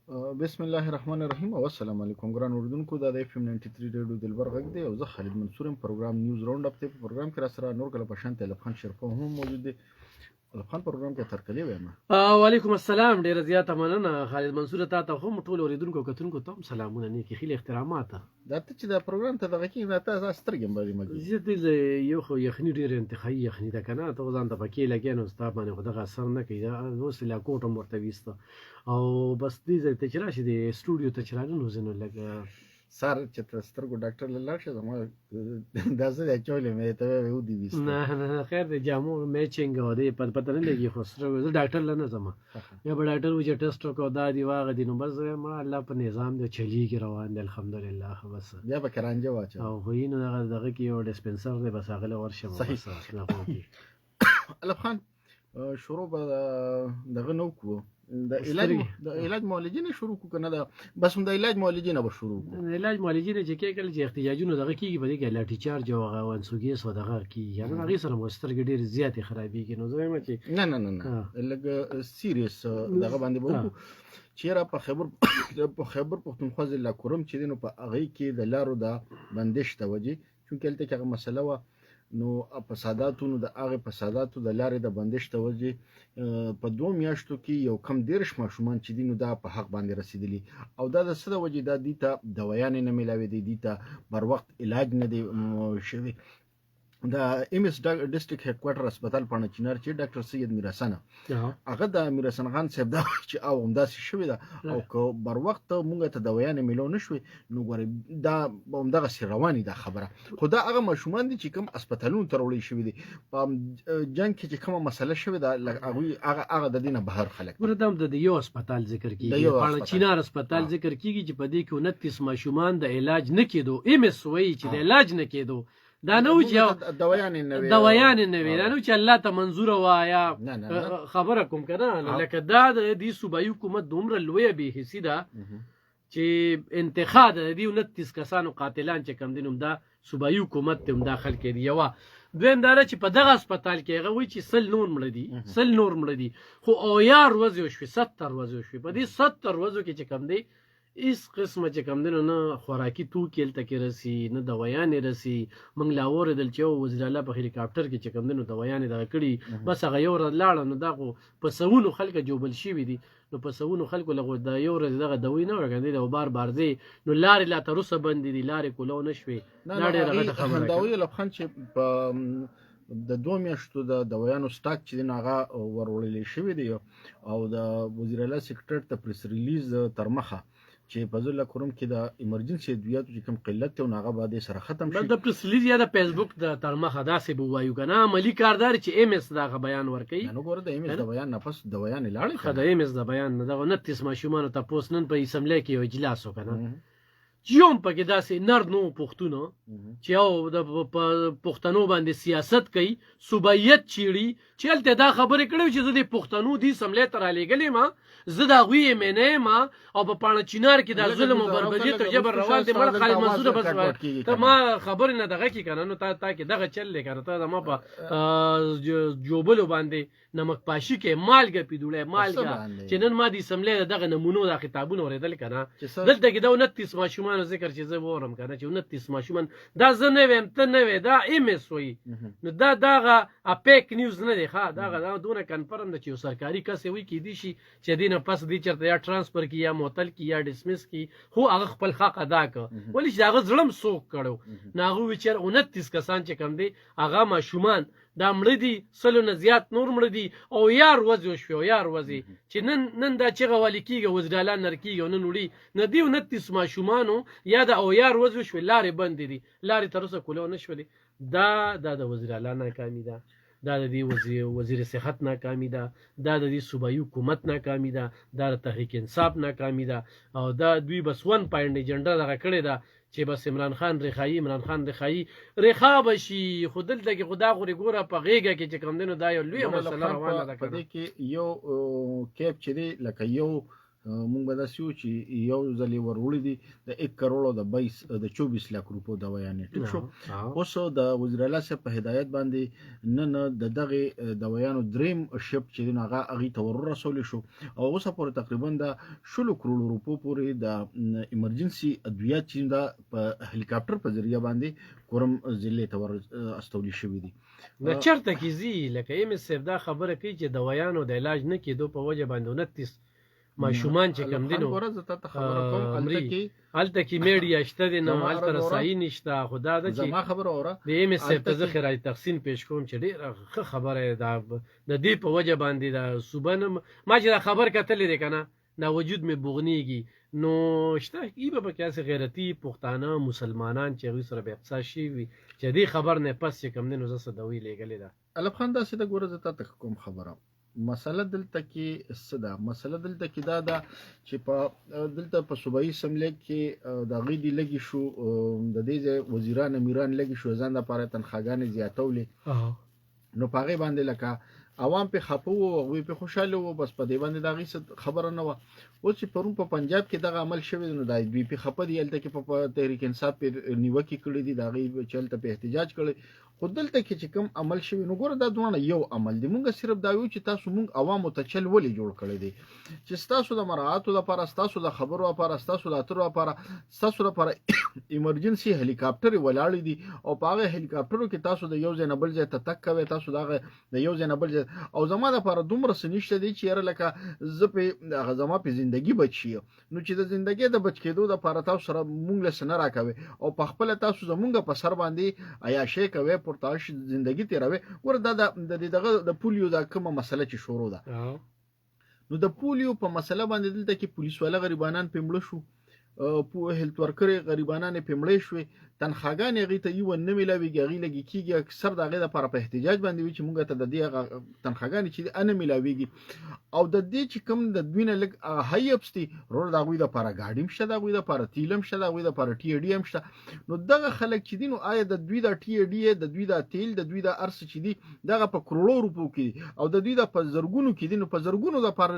بسم الله الرحمن الرحیم او السلام علیکم ګران اوردونکو دا د اف ام 93 ریډیو دلبر غږ دی او زه خالد منصور پروګرام نیوز راوند اپ ته پروګرام کې را سره نور کله پښان تلفون شرف هم موجود دی خپل پروګرام کې ترکلی وایم. وعلیکم السلام، ډیر زیاته مننه خالد منصور. ته هم ټول اوریدونکو کتونکو ته سلامونه، نیکی خیلی احترامات. دا ته چې دا پروګرام ته دغه کې راته سترګم باندې مګي زه دې یو خو یخنی ډیر انتخابي یخنی ده کنه، ته ځان ته پکې لګین او ستا باندې خدای اثر نه کوي. دا اوس لا کوټم ورته وسته او بس دې ته چې راشي د سټوډیو ته چرانه نوزنه لګ سر چې سترګو ډاکټر لاله شه زما دا زه د چولې مې ته و دی وست. نه خیر د جامو میچینګ او دې پته نه لګي، خو زه ډاکټر لنه زما یا به ډاکټر و چې ټیسټ وکړو دا دی واغ دي نو بس ما الله په نظام دی چلیږي روان دی الحمدلله. بس بیا به کرانجه واچو او خو یې نو دغه کې یو ډسپنسر دی بس هغه ورشم. صحیح الف خان شروع به دغه نو کو د علاج معالجې نه شروع کو کنه دا بس د علاج معالجې نه به شروع کو. د علاج معالجې نه چې کله چې احتیاجونه دغه کیږي په دې کې لاټي چارج او وانسوګیس او دغه کیږي، یعنی هغه سره مسترګ ډیر زیاتې خرابېږي. نو زه وایم چې نه لږ سیریس دغه باندې به چیرې په خیبر پختونخوا ضلع کوم چې نو په هغه کې د لارو د بندش توجه چون کله ته هغه مسله و نو فساداتو نو د هغه فساداتو د لارې د بندش توجه په 2 میاشتو کې یو کم 13 ماشومان چې دینو دا په حق باندې رسیدلی او دا د سره وجه دا دي ته دوايان نه ملاوي دي ته بر وخت علاج نه دی شوی. د ام اس ډسټریکټ هډ کوارټر هسپتال پاڼه چینار چې ډاکټر سید میرحسن هغه د میرحسن خان صاحب دا چې او همداسې شوی دا او که بر وخت مونږ ته دوايان ملو نشوي نو ګورې دا همدغه سي رواني دا خبره. خو دا هغه ماشومان دي چې کوم هسپتالونو ته وړي شوی دي په جنگ کې چې کومه مسله شوی دا هغه د دینه بهر خلک ورته د یو هسپتال ذکر کیږي، پاڼه چینار هسپتال ذکر کیږي چې په دې کې 29 ماشومان د علاج نه کېدو، ام اس وی چې د علاج نه کېدو دا نو چې دوايان نه وي، دا نو چې الله ته منظور وایا خبره کوم کنه. لکه دا د دې صوبایي حکومت دومره لوی به حصي ده چې انتخاب د دې 29 کسانو قاتلان چې کم دینم دا صوبایي حکومت ته داخل کړي. یو دویم دا چې په دغه هسپتال کې هغه وی چې 100 نور مړ دي خو او یار ورځ شو 70 ورځ شو. په دې 70 ورځو کې چې کم دی اس قسمه چې کم دنو نه خوراکي توکي هلته کې رسي نه دوايانې رسي. موږ لا اورېدل چې وزیر اعلی په هلیکاپټر کې چې کم دنو دوايانې دغه کړي بس هغه یو ورځ لاړه نو دا خو په سوونو خلکه جوبل شوي دي نو په سوونو خلکو لغو د یو ورځ دغه دوی نه ورګندې او بار دی نو لارې لا تر اوسه بندې دي، لارې کولو نه شوې. دا ډېره غټه خبره ده. دوی لبخان چې په د 2 میاشتو د دوايانو سټاک چې دین هغه ورولې شوی دی او د وزیر اعلی سیکریټریټ ته پریس ریلیز تر مخه چې په ضلع کوم کې د ایمرجنسي ادویاتو چې کوم قلت ته ناغه باندې سره ختم شي. د پریس ریلیز یا د فیسبوک د ترمخه داسې بوایو کنه عملی کاردار چې ام اس دا بیان ورکړي. نو ګوره د ام اس د بیان نفس د بیان لاړ خدای ام اس د بیان د 29 ماشومان ته پوس نن په اسمبلی کې یو اجلاس وکنه یوم پکې داسې نر نو پښتون چې او د پښتنو باندې سیاست کوي صوبایت چیړي چې الته دا خبره کړو چې زه د پښتنو دی سملې تر لګلې ما زه دا غوي مې ما او په پاڼه چینار کې د ظلم او بربدي ته جبر روان دي مړ خالد منصور بس ته ما خبر نه دغه کې کنه نو تا کې دغه چل لګره ته ما په جوبلو باندې نمک پاشي کې مالګه پیډوله مالګه چې نن ما دي سملې دغه نمونو د خطابونو اوریدل کنه دلته کې دا 29 ماشومان ذکر چې زه وورم کنه چې 29 ماشومان دا زه نه ویم ته نه وې دا ام اس وی نو دا دغه اپیک نیوز نه دی ښه دا دونه کنفرم ده چې سرکاري کس وی کې دي شي چې دینه پس دی چرته یا ترانسفر کی یا معطل کی یا ډسمس کی خو هغه خپل حق ادا کړ ولی چې هغه ظلم سوک کړو ناغه وچر 29 کسان چې کم دي هغه ماشومان دا مړ دي سلو نه زیات نور مړ دي او یار وځو شو یار وځي چې نن دا چې غوالي کیږي وزیر اعلی نر کیږي نن وړي نه دی 29 ماشومانو یا دا او یار وځو شو لارې بند دي لارې تر اوسه کولو نشولې. دا د وزیر اعلی ناکامي ده، دا د وزیر صحت ناکامي ده، دا د صوبایي حکومت ناکامي ده، دا د تحریک انصاف ناکامي ده او دا دوی بس 1 پوینټ ایجنډا دغه کړی ده چې بس عمران خان رخایي رخا بشي. خو دلته کې خدا غوري ګوره په غیږه کې چې کوم دینو دا یو لوی مسله روانه ده. په دې کې یو کیپ چې دی لکه یو مونږ به داسې وو چې یو ځل یې وروړي دي د 1 کروڑ د 24 لک روپو دوايانې ټیک شو. اوس د وزیر اعلی صاحب په هدایت باندې نن د دغه دوايانو دریم شپ چې هغه اغي ته ورسول شو او اوس پورې تقریبا د 16 کروڑ روپو پورې د ایمرجنسي ادویات چې د هلیکاپټر په ذریعہ باندې کورم ضلع ته ور استولی شوې دي. د چرته کې زی لکه ایم اس اف دا خبره کوي چې دوايانو د علاج نه کېدو په وجه باندې 29 ماشومان چې کم دینو الته کې میډیا شته دي نو الته رسایي نشته خدا د چې ما خبره اوره د ایم اس اف ته ذخیره تقسیم پیش کوم چې ډیره خبره ده د دې په وجه باندې د صوبانه ما چې خبر کتلې ده کنه نا وجود می بوغنیږي نو شته ایبه په کیسه غیرتی پښتانه مسلمانان چې غوي سره به اقتصاد شي وي چې دې خبر نه پس چې کم دینو زسه دوی لګلې ده. الف خان دا سیده ګوره زته کوم خبره مسله دلته کې صدا مسله دلته کې دا ده چې په دلته په صوبایي سملې کې د غیدي لګي شو د دې وزیران امیران لګي شو ځان لپاره تنخواګانې زیاتولې نو پاغه باندې لکه عوام په خپو او وی په خوشاله وو بس په دې باندې دا غي خبره نه و او چې پرون په پنجاب کې دغه عمل شوی نو د بي پی خپه دی الته کې په تحریک انصاف په نیوکه کړی دی دا غي چلته په احتجاج کړي خو دلته کې چې کوم عمل شوی نو ګوره دا دونه یو عمل دی مونږ صرف دا یو چې تاسو مونږ عوامو ته چل ولې جوړ کړی دی چې تاسو د مراعاتو لپاره تاسو د خبرو لپاره تاسو د اترو لپاره تاسو لپاره ایمرجنسي هلیکاپټر ولاړ دي او په هغه هلیکاپټرو کې تاسو د یو ځای نه بل ځای ته تک کوي تاسو د یو ځای نه بل ځای او زما لپاره دومره سنشته دي چې یاره لکه زپه هغه زما په ژوندۍ بچي نو چې د ژوندۍ د بچ کېدو لپاره تاسو سره مونږ له سن راکوي او په خپل تاسو زمونږ په سر باندې عیاشي کوي پرتاش ژوندۍ تیروي ورته دغه د پولیو دا کومه مسله چې شروع ده نو د پولیو په مسله باندې دلته کې پولیس والا غریبانان پمړ شو په هیلت ورکر غریبانان پمړې شوې تنخواګانې غي ته یو نه ملاويږي غي لګي کیږي اکثر دغه لپاره په احتجاج باندې وي چې مونږ ته د دې تنخواګانې چې ان ملاويږي او د دې چې کوم د دوینه لګ هایپستي رول دا غوي د لپاره گاډیم شته دا غوي د لپاره تیلم شته دا غوي د لپاره ټي ډي ام شته نو دغه خلک چې دین او آیا د دوی د ټي ډي د دوی د تیل د دوی د ارس چې دي دغه په کروڑو روپو کې او د دوی د په زرګونو کې دین په زرګونو د لپاره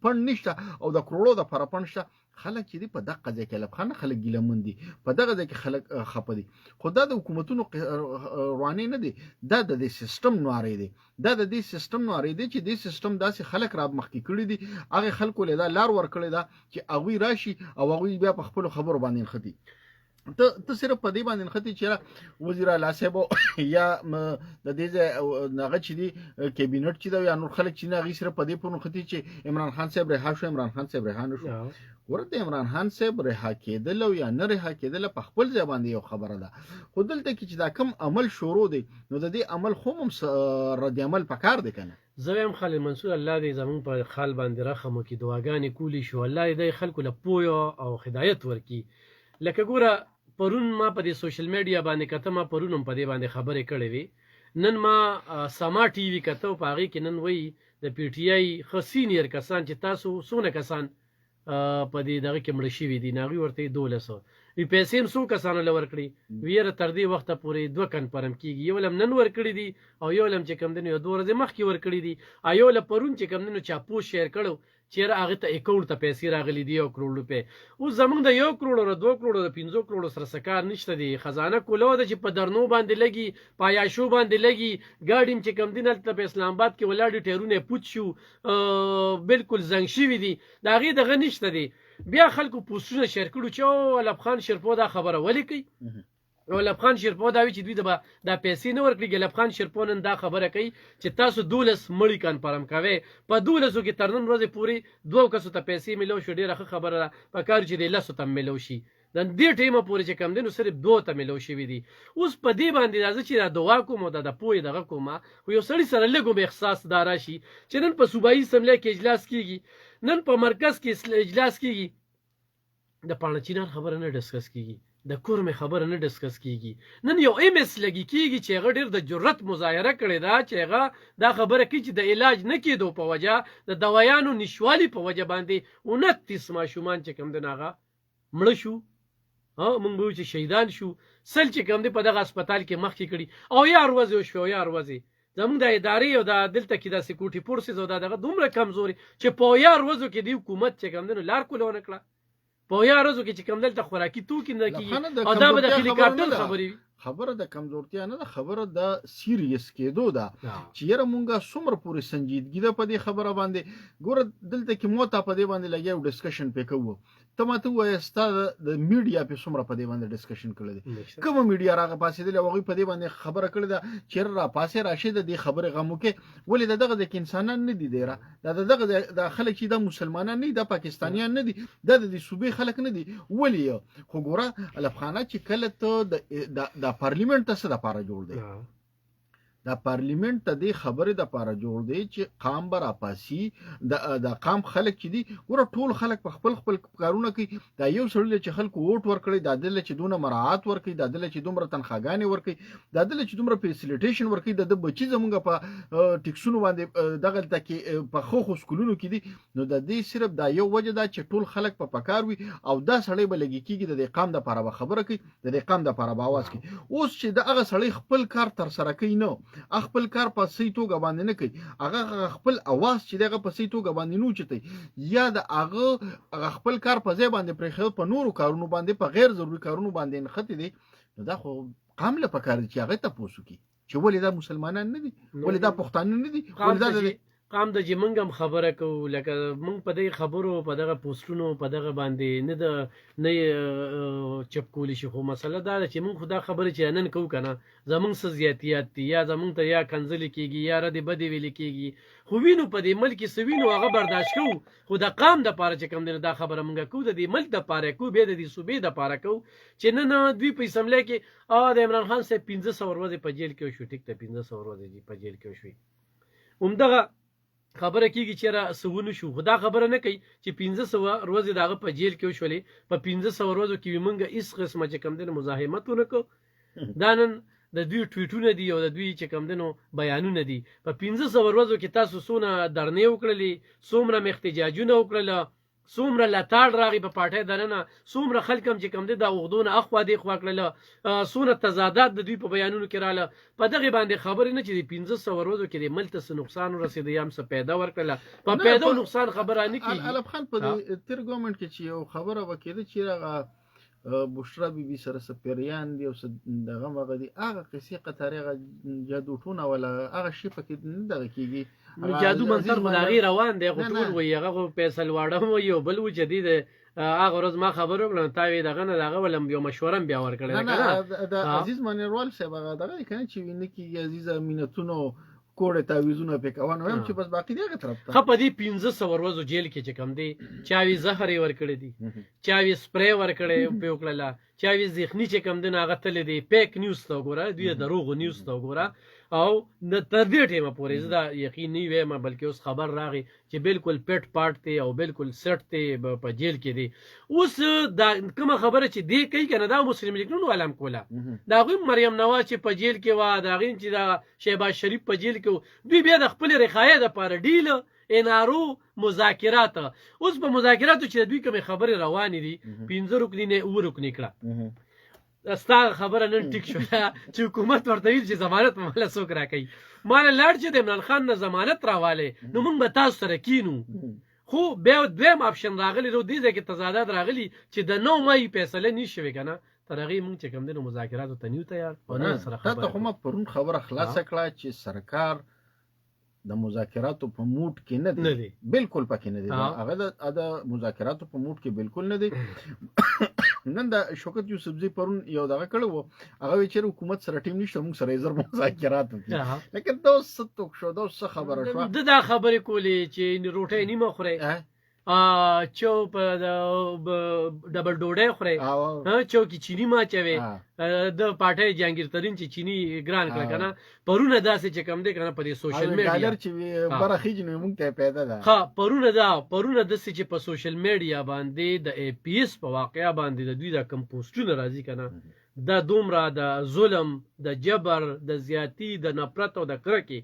پند نشته او د کروڑو د لپاره پند شته خلک چې دي په دغه ځای کې لبخانه خلک ګیلمون دي په دغه ځای کې خلک خپه دي خو دا د حکومتونو رواني نه دي دا د سیستم نواري دي دا د دې سیستم نواري دي چې دې سیستم داسې خلک را مخکې کړی دي هغه خلکو له دا لار ور کړی دا چې هغه راشي او هغه بیا په خپل خبرو باندې خدي ته صرف په دې باندې خدي چې وزیر اعلی صاحب یا د دې نغه چې دی کابینټ چې دا یا نور خلک چې نه غي صرف په دې په خدي چې عمران خان صاحب رها شو عمران خان صاحب رها نشو ورته عمران خان صاحب رها کېدل او یا نه رها کېدل په خپل ځبان دی یو خبره ده خو دلته کې چې دا کم عمل شروع دی نو د دې عمل خو هم رد عمل پکار دی کنه زویم خالد منصور الله دې زمون په خال باندې رحم وکي دعاګانې کولی شو الله دې خلکو له پوهه او هدایت ورکي لکه ګوره پرون ما په دې سوشل میډیا باندې کته ما پرونم په دې باندې خبرې کړې وي نن ما سما ټي وي کته په هغه کې نن وی د پی ټی آی خو سینیئر کسان چې تاسو سونه کسان په دې دغه کې مړ شي دي ناغي ورته 1200 وی پیسې هم سو کسانو لور کړی ویره تر دې وخت پورې دوه کنفرم کیږي یو لم نن ور کړی دي او یو لم چې کم دنه یو دوه ورځې مخکې ور کړی دي ایو ل پرون چې کم دنه چا پوس شیر کړو چیرې هغه ته اکاونټ ته پیسې راغلي دي 1 کروڑ روپے او زمونږ د 1 کروڑ او 2 کروڑ او 5 کروڑ سره سکار نشته دي خزانه کولو د چې په درنو باندې لګي پایاشو باندې لګي ګاډیم چې کم دینل ته په اسلام آباد کې ولاړ ټیرونه پوت شو بالکل زنګ شوی دي دا غي دغه نشته دي بیا خلکو پوسټونه شیر کړو چې الف خان شرپو دا خبره ولې کوي او لبخان شرپو دا وی چې دوی د پیسې نه ورکړي لبخان شرپو نن دا خبره کوي چې تاسو 12 مړی کنفرم کوي په 12 کې تر نن ورځې پوری دوه کسو ته پیسې ملو شو ډیره خبره په کار چې د لاسو ته ملو شي د دې ټیمه پوری چې کم دینو صرف دوه ته ملو شي وي دي اوس په دې باندې راځي چې دا دوا کوم د پوی دغه کومه خو یو سړی سره لګو به احساس دار شي چې نن په صوبایي سملې کې اجلاس کیږي نن په مرکز کې اجلاس کیږي د پانچینار خبره نه ډسکس کیږي د کورمه خبره نه ډسکس کیږي نن یو ام اس لګي کیږي چې هغه ډیر د جرأت مظاهره کړي دا چې هغه دا خبره کوي چې د علاج نه کېدو په وجه د دوايانو نشوالي په وجه باندې 29 ماشومان چې کم دناغه مړ شو مونږ به چې شهیدان شو سل چې کم دی په دغه هسپتال کې مخ کې کړي او یا ورځې شو یا ورځې زمونږ د ادارې او د دلته کې د سکیورټي فورسز او دغه دومره کمزوري چې په یار ورځو کې دی حکومت چې کوم دنو لار کولونه کړه په یار ورځو کې چې کوم دلته خوراکي توکي نه کیږي او دا به د هلیکاپټر خبرې خبره د کمزورتیا نه ده خبره د سیریس کېدو ده چې یاره مونږه څومره پورې سنجیدګي ده په دې خبره باندې ګوره دلته کې مو ته په دې باندې لګیا ډسکشن پې کوو ته ماته وایې ستا د میډیا په څومره په دې باندې ډسکشن کړی دی کومه میډیا راغه پاسېدلې او هغوی په دې باندې خبره کړې ده چې را پاسې راشي د دې خبرې غم وکړې ولې د دغه د انسانان نه دي دیره دا دغه د خلک چې د مسلمانان نه دي د پاکستانیان نه دي د صوبې خلک نه دي ولې خو ګوره الفخانه چې کله ته د پارلیمنت ته څه دپاره جوړ دی دا پارلیمنت ته دې خبرې دپاره جوړ دی چې قام به راپاسي د قام خلک چې دي ګوره ټول خلک په خپل خپل کارونه کوي دا یو سړی چې خلکو ووټ ورکړي دا دله چې دونه مراعات ورکړي دا دله چې دومره تنخواګانې ورکړي دا دله چې دومره فیسیلیټیشن ورکړي د بچي زمونږ په ټیکسونو باندې دغلته کې په ښو سکولونو کې دي نو د دې صرف دا یو وجه ده چې ټول خلک په پکار وي او دا سړی به لګي کېږي د دې قام دپاره به خبره کوي د دې قام دپاره به اواز کوي اوس چې دغه سړی خپل کار ترسره کوي نه خپل کار په صحیح توګه باندې نه کوي هغه خپل اواز چې دغه په صحیح توګه باندې نه اوچتوي یا د هغه خپل کار په ځای باندې پرېښود په نورو کارونو باندې په غیر ضروري کارونو باندې نښتې دی نو دا خو قام له پکار دی چې هغې تپوس وکړي چې ولې دا مسلمانان نه دي ولې دا پښتانه نه دي ولې دا قام د چې موږ هم خبره کوو لکه موږ په دې خبرو په دغه پوسټونو په دغه باندې نه چپ کولی شي خو مسله دا ده چې موږ خو دا خبرې چې نن کوو که نه زموږ څه زیاتیات دي یا زموږ ته یا کنځلې کېږي یا ردې بدې ویلې کېږي خو وینو په دې ملک کې څه وینو هغه برداشت کوو خو د قام دپاره چې کوم دی دا خبره موږ کوو د دې ملک دپاره کوو بیا د دې صوبې دپاره کوو چې نن دوی په اسمبلی کې د عمران خان صاحب 1500 ورځې په جیل کې وشو ټیک ده 1500 ورځې په جیل کې وشوې همدغه خبره کېږي چې را سونه شو خو دا خبره نه کوي چې 1500 ورځې د هغه په جیل کې وشولې په 1500 ورځو کې موږ هېڅ قسمه چې کوم دی مزاحمت ونه کړو دا نن د دوی ټویټونه دي او د دوی چې کوم دی بیانونه دي په 1500 ورځو کې تاسو څونه درنې وکړلې څومره احتجاجونه وکړله څومره لتاړ راغی په پارټۍ دننه څومره خلک هم چې کوم دی دا اوږدونه اخوا دېخوا کړله څونه تضادات د دوی په بیانونو کې راله په دغې باندې خبرې نه چې د 1500 ورځو کې د ملک ته څه نقصان ورسېده یا هم څه پیدا ورکړله په پیدا او نقصان خبره نه کېږي علب خان په تېر ګورنمنټ کې چې یو خبره به کېده چې هغه بشرا بیبي سره سپیریان دی او دغه مغه دی هغه قصې قطاري هغه جادو ټونه ولا هغه شي پکې نه دغه کېږي جادو منتر خو د هغې روان دی خو ټول وایي هغه خو فیصل واړه هم وایي او بل و جدید هغه ورځ ما خبر وکړم تا وی دغه نه دغه ولم یو مشوره هم بیا ورکړی د عزیز منیروال صاحب هغه دغه که نه چې وینه کېږي عزیزه مینتونو کوړه تعویذونه پې کوه نو هم چې بس باقي دی هغه طرف ته ښه په دې 1500 ورځو جیل کې چې کوم دی چاوي زهر یې ورکړی دی چاوي سپری ورکړی پې وکړله چاوي زخمي چې کوم دی نو هغه تللی دی پیک نیوز ته وګوره دوی دروغو نیوز ته وګوره او تر دې ټیمه پورې زه دا یقین نه ویم بلکې اوس خبر راغی چې بالکل پیټ پاټ دی او بالکل سټ دی په جیل کې دی اوس دا کومه خبره چې دی کوي که نه دا مسلم لیگ نون والا هم کوله د هغوی مریم نواز چې په جیل کې وه د هغې چې دا شهباز شریف په جیل کې و دوی بیا د خپلې رخایې دپاره ډیله انارو مذاکرات اوس په مذاکراتو چې د دوی کومې خبرې روانې دي 15 رکنې نه 7 رکنې کړه ستا خبره نن ټیک شوله چې حکومت ورته ویل چې ضمانت ماله څوک راکوي ماله لاړ چې د عمران خان نه ضمانت راوالی نو موږ به تاسو سره کینو خو بیا دویم آپشن راغلی نو دې ځای کې تضادات راغلي چې د 9 مای فیصله نه شوې که نه تر هغې موږ چې کوم دی نو مذاکراتو ته نیو تیار او نه سره خبره تا خو ما پرون خبره خلاصه کړه چې سرکار د مذاکراتو په موډ کې نه دی بالکل پکې نه دی هغه د مذاکراتو په موډ کې بالکل نه دی نن د شوکت یوسفزي پرون یو دغه کړی و هغه وایي چې حکومت سره ټیم نشته موږ سره یې زر مذاکرات وکړي لیکن دا اوس څه توک شو دا اوس څه خبره شوه ده دا خبرې کولې چې روټۍ نیمه خورئ چوپ ډبل ډوډۍ خورئ چوکې چینی ماچوي د پاټۍ جهانګیر ترین چې چینی ګران کړه که نه پرونه داسې چې کم دی که نه په دې سوشل میډیا پرونه داسې چې په سوشل میډیا باندې د ای پی ایس په واقعه باندې د دوی دا کم پوسټونه راځي که نه دا دومره د ظلم د جبر د زیاتی د نفرت او د کرکې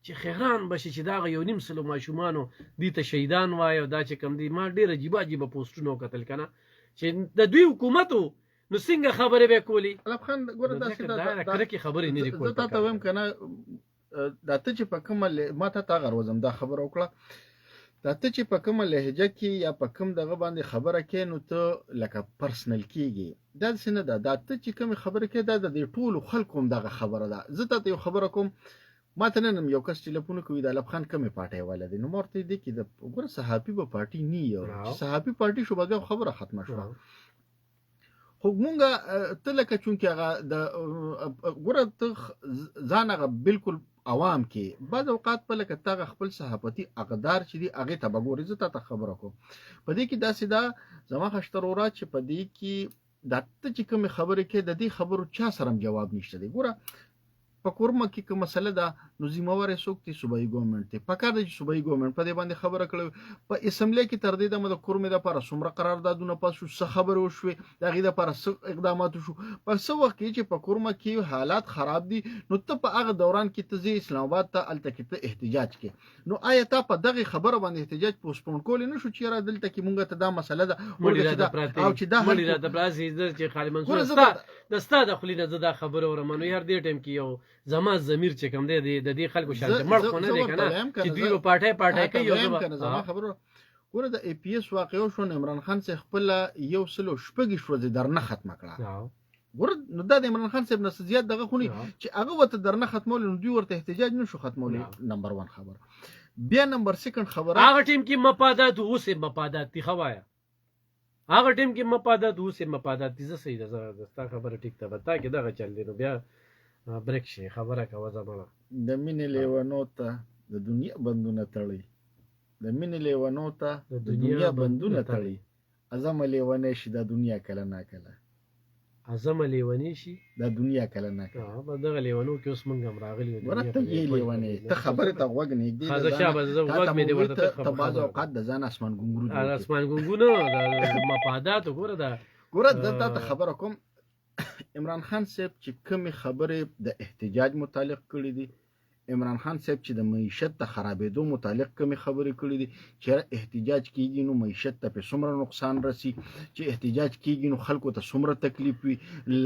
چې خیران بشي چې دا یو نیم سلو ماشومانو دې ته شهیدان وایي او دا چې کوم دی ما ډېر عجیبه عجیبه پوسټونه وکتل که نه چې د دوی حکومت و نو څنګه خبرې به یې کولې علب خان ګوره کرکې خبرې نه دي کول زه تا ته وایم که نه دا ته چې په کومه ما ته تا غروزم دا خبره وکړه دا ته چې په کومه لهجه کې یا په کوم دغه باندې خبره کې نو ته لکه پرسنل کېږي دا داسې نه ده دا ته چې کومې خبرې کې دا د دې ټولو خلکو هم دغه خبره ده زه ته یو خبره کوم ما ته نن یو کس ټلیفون کوي د الف خان کومې پارټۍ والا دی نو ما ورته دی کې د ګوره صحافي به پارټي نه یو چې صحافي پارټي شو به خبره ختمه شوه خو مونږه ته لکه چونکې هغه د ګوره ته ځان هغه بالکل عوام کې بعض اوقات په لکه تا خپل صحافتي اقدار چې دي هغې ته به ګورې زه تا ته خبره کوم په دې کې داسې ده زما خشترورات چې په دې کې دا ته چې کومې خبرې کې د دې خبرو چا سره هم جواب نشته دی ګوره په کورمه کې کوم مسله ده نو ذمہوار یې څوک دی صوبایي ګورنمنټ دی پکار دی چې صوبایي ګورنمنټ په دې باندې خبره کړې په اسمبلی کې تر دې دمه د کورمې دپاره څومره قراردادونه پاس شو څه خبرې وشوې د هغې دپاره څه اقدامات وشو په څه وخت کې چې په کورمه کې حالات خراب دي نو ته په هغه دوران کې ته ځې اسلام آباد ته هلته کې ته احتجاج کې نو آیا تا په دغې خبره باندې احتجاج پوسټپون کولی نه شو چې یاره دلته کې مونږ ته دا مسله ده او چې دا د ستا د خولې نه زه دا خبره اورم نو یار دې ټایم کې یو زما ضمیر چې کوم دی د دې خلکو شان مړ خو نه دی که نه چې دوی به پارټۍ کوي زما خبره ګوره د ای پی ایس واقعه شو عمران خان صاحب خپله 116 ورځې درنه ختمه کړه ګوره نو دا د عمران خان صاحب نه زیات دغه خو نه چې هغه ورته درنه ختمولی نو دوی ورته احتجاج نه شو ختمولی نمبر 1 خبره بیا نمبر 2 خبره هغه ټیم کې مفادات اوس مفادات دي خوایا هغه ټیم کې مفادات اوس مفادات دي زه صحیح ده ستا خبره ټیک ده تا کې دغه چل دی نو بیا بریک شي خبره کوه زمانه د مینې لیونو ته د دنیا بندونه تړي د مینې لیونو ته د دنیا بندونه تړي اعظم لیونی شي د دنیا کله نه کله اعظم لیونی شي د دنیا کله نه کله په دغه لیونو کې اوس موږ هم راغلي یو ورته یې لیونی ته خبره ته غوږ نږدې ته بعض اوقات د ځان اسمان ګونګرو اسمان ګونګرو د مفادات ګوره دلته ته خبره کوم عمران خان صاحب چې کومې خبرې د احتجاج متعلق کړي دي عمران خان صاحب چې د معیشت ته خرابېدو متعلق کومې خبرې کړي دي چې احتجاج کیږي نو معیشت ته په څومره نقصان رسي چې احتجاج کیږي نو خلکو ته څومره تکلیف وي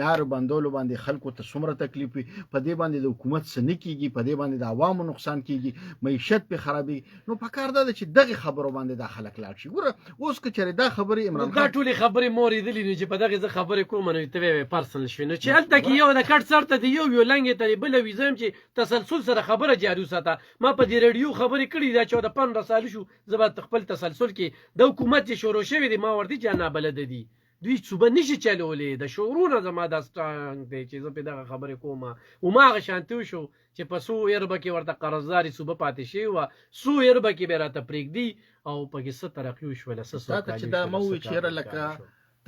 لار بندولو باندې خلکو ته څومره تکلیف وي په دې باندې د حکومت څه نه کیږي په دې باندې د عوامو نقصان کیږي معیشت په خرابېږي نو پکار ده چې دغه خبرو باندې د خلک لاړ شي ګوره اوس که چېرې دا خبرې عمران خان ټولې خبرې مو اورېدلې نو چې په دغې زه خبرې کوم نو ته به پرسنل شوې نو چې هلته کې یو د کټ سر ته د یو لنګې ته بله وي زه یم چې تسلسل سره خبره جاري وساته ما په دې رادیو خبرې کړې دا 14-15 سال شو زه به خپل تسلسل کې د حکومت چې شروع شوی دی ما ورته چې نابلده دي دوی صوبه نشي چلولی د شعورونه زما دا سټرانګ دی چې زه په دغه خبرې کوم او ما هغه شانتي وشو چې په څو اربه کې ورته قرضداري صوبه پاتې شوې وه څو اربه کې به راته پرېږدي او پکې څه ترقي وشوله څه چې دا مه ووایي چې یاره لکه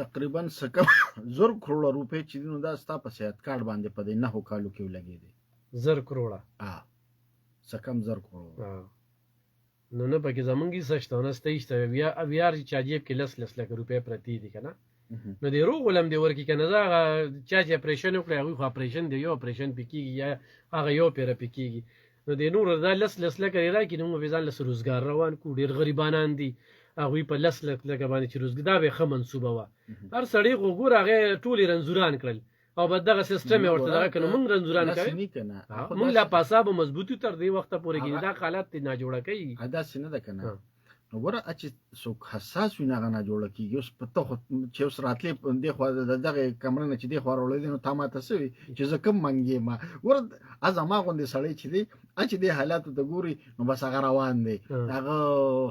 تقریبا څه کم 1000 کروړه روپۍ چې دي نو دا ستا په صحت کارډ باندې په دې 9 کالو کې ولګېدې 1000 کروړه څه کم 1000 کروړه نو نه پکې زمونږ یې څه شته نه سته یې شته بیا چا جیب کې 10 لکه روپۍ پرتې دي که نه نو د روغ ولم دی ورکړي که نه زه هغه چا چې اپریشن وکړي هغوی خو اپریشن دی یو اپریشن پې کېږي یا هغه یو پیره پې کېږي نو د نور دا 10 لکه یې راکړي نو موږ به ځان له روزګار روان کړو ډېر غریبانان دي هغوی په 10 لکه باندې چې روزګار دا به ښه منصوبه وه هر سړی خو ګوره هغې ټولې رنځوران کړل او به دغه سیستم یې ورته دغه کړه موږ رنځوران کوي موږ لا په اعصابو مضبوطي تر دې وخته پورې کېږي دا حالات دې ناجوړه کوي داسې نه ده که نه نو ګوره چې څوک حساس وي نه هغه ناجوړه کېږي اوس په ته خو چې اوس راتلې دې خوا د دغې کمره نه چې دې خوا راوړی دی نو تا ماته څه وي چې زه کم منګې ما ګوره زما غوندې سړی چې دی چې دې حالاتو ته ګوري نو بس هغه روان دی هغه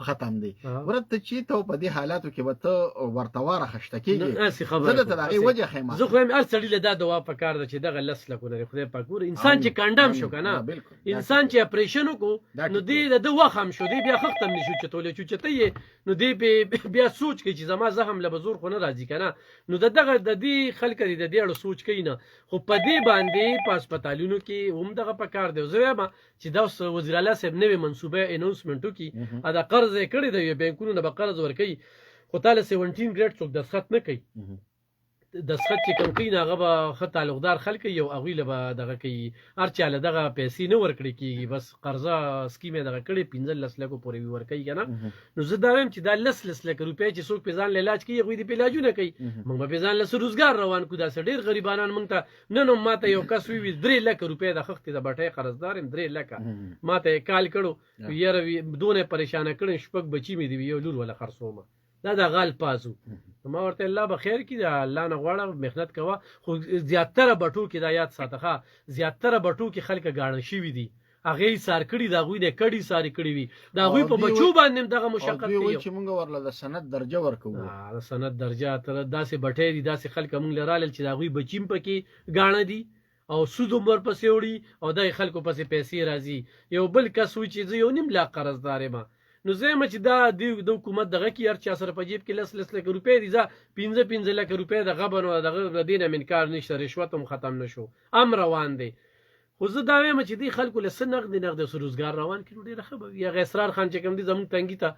ختم دی ګوره ته چې ته په دې حالاتو کې به ته ورته وارخښته کېږي زه درته د هغې وجه ښیم زه خو یم هر سړي له دا دوا پکار ده چې دغه 10 لکونه دی خدای پاک ګوره انسان چې کنډم شو که نه انسان چې اپریشن وکړو نو دې د ده وخت هم شو دی بیا ختم نه شو چتولی چې ته یې نو دی بیا سوچ کوي چې زما زخم له به زور خو نه راځي که نه نو د دې خلکه دي د دې اړه سوچ کوي نه خو په دې باندې په هسپتالونو کې هم دغه پکار دی زه وایم چې دا اوس وزیر اعلی صاحب نوې منصوبه اناونسمنټ وکړي دا قرض یې کړی دی بینکونو نه به قرض ورکوي خو تا له 17 ګریډ څوک دستخط نه کوي دسخط چې کوم کوي هغه به ښه تعلقدار خلک یو هغوی له به دغه کوي هر چا له دغه پیسې نه ورکړي کېږي بس قرضه سکیم یې دغه کړې 15 لکو پورې ورکوي که نه نو زه دا وایم چې دا 10 لکه روپۍ چې څوک پې ځان له علاج کوي هغوی دې پې علاجونه کوي موږ به پې ځان له څه روزګار روان کړو داسې ډېر غریبانان موږ ته نن هم ما ته یو کس ووي 3 لکه روپۍ د خښتې د بټۍ قرضدار یم 3 لکه ما ته یې کال کړو یاره دونه پریشانه کړی شپږ بچي مې دي یو لور وله خرڅومه دا د غال پازو ما ورته الله به خیر کړي د الله نه غواړه محنت کوه خو زیاتره بټو کې دا یاد ساته ښه زیاتره بټو کې خلک ګاڼه شوي دي هغې یې سار کړي د هغوی نه کډې سارې کړي وي د هغوی په بچو باندې هم دغه مشقت کوي چې موږ ورله د سند درجه ورکوو د سند درجه تر داسې بټۍ دي داسې خلک موږ له رالل چې د هغوی بچي هم پکې ګاڼه دي او سود هم ورپسې وړي او دغې خلکو پسې پیسې راځي یو بل کس وي چې زه یو نیم لاک قرضدار یم نو زه یم چې دا د حکومت دغه کې هر چا سره په جیب کې 10 لکه روپۍ دي زه 15 لکه روپۍ د غبن او دغه د دې نه انکار نشته رشوت هم ختم نشو ام روان دی خو زه دا وایم چې دې خلکو له څه نغدې څه روزګار روان کړي نو ډېره ښه به وي هغه اسرار خان چې کوم دي زموږ تنګي ته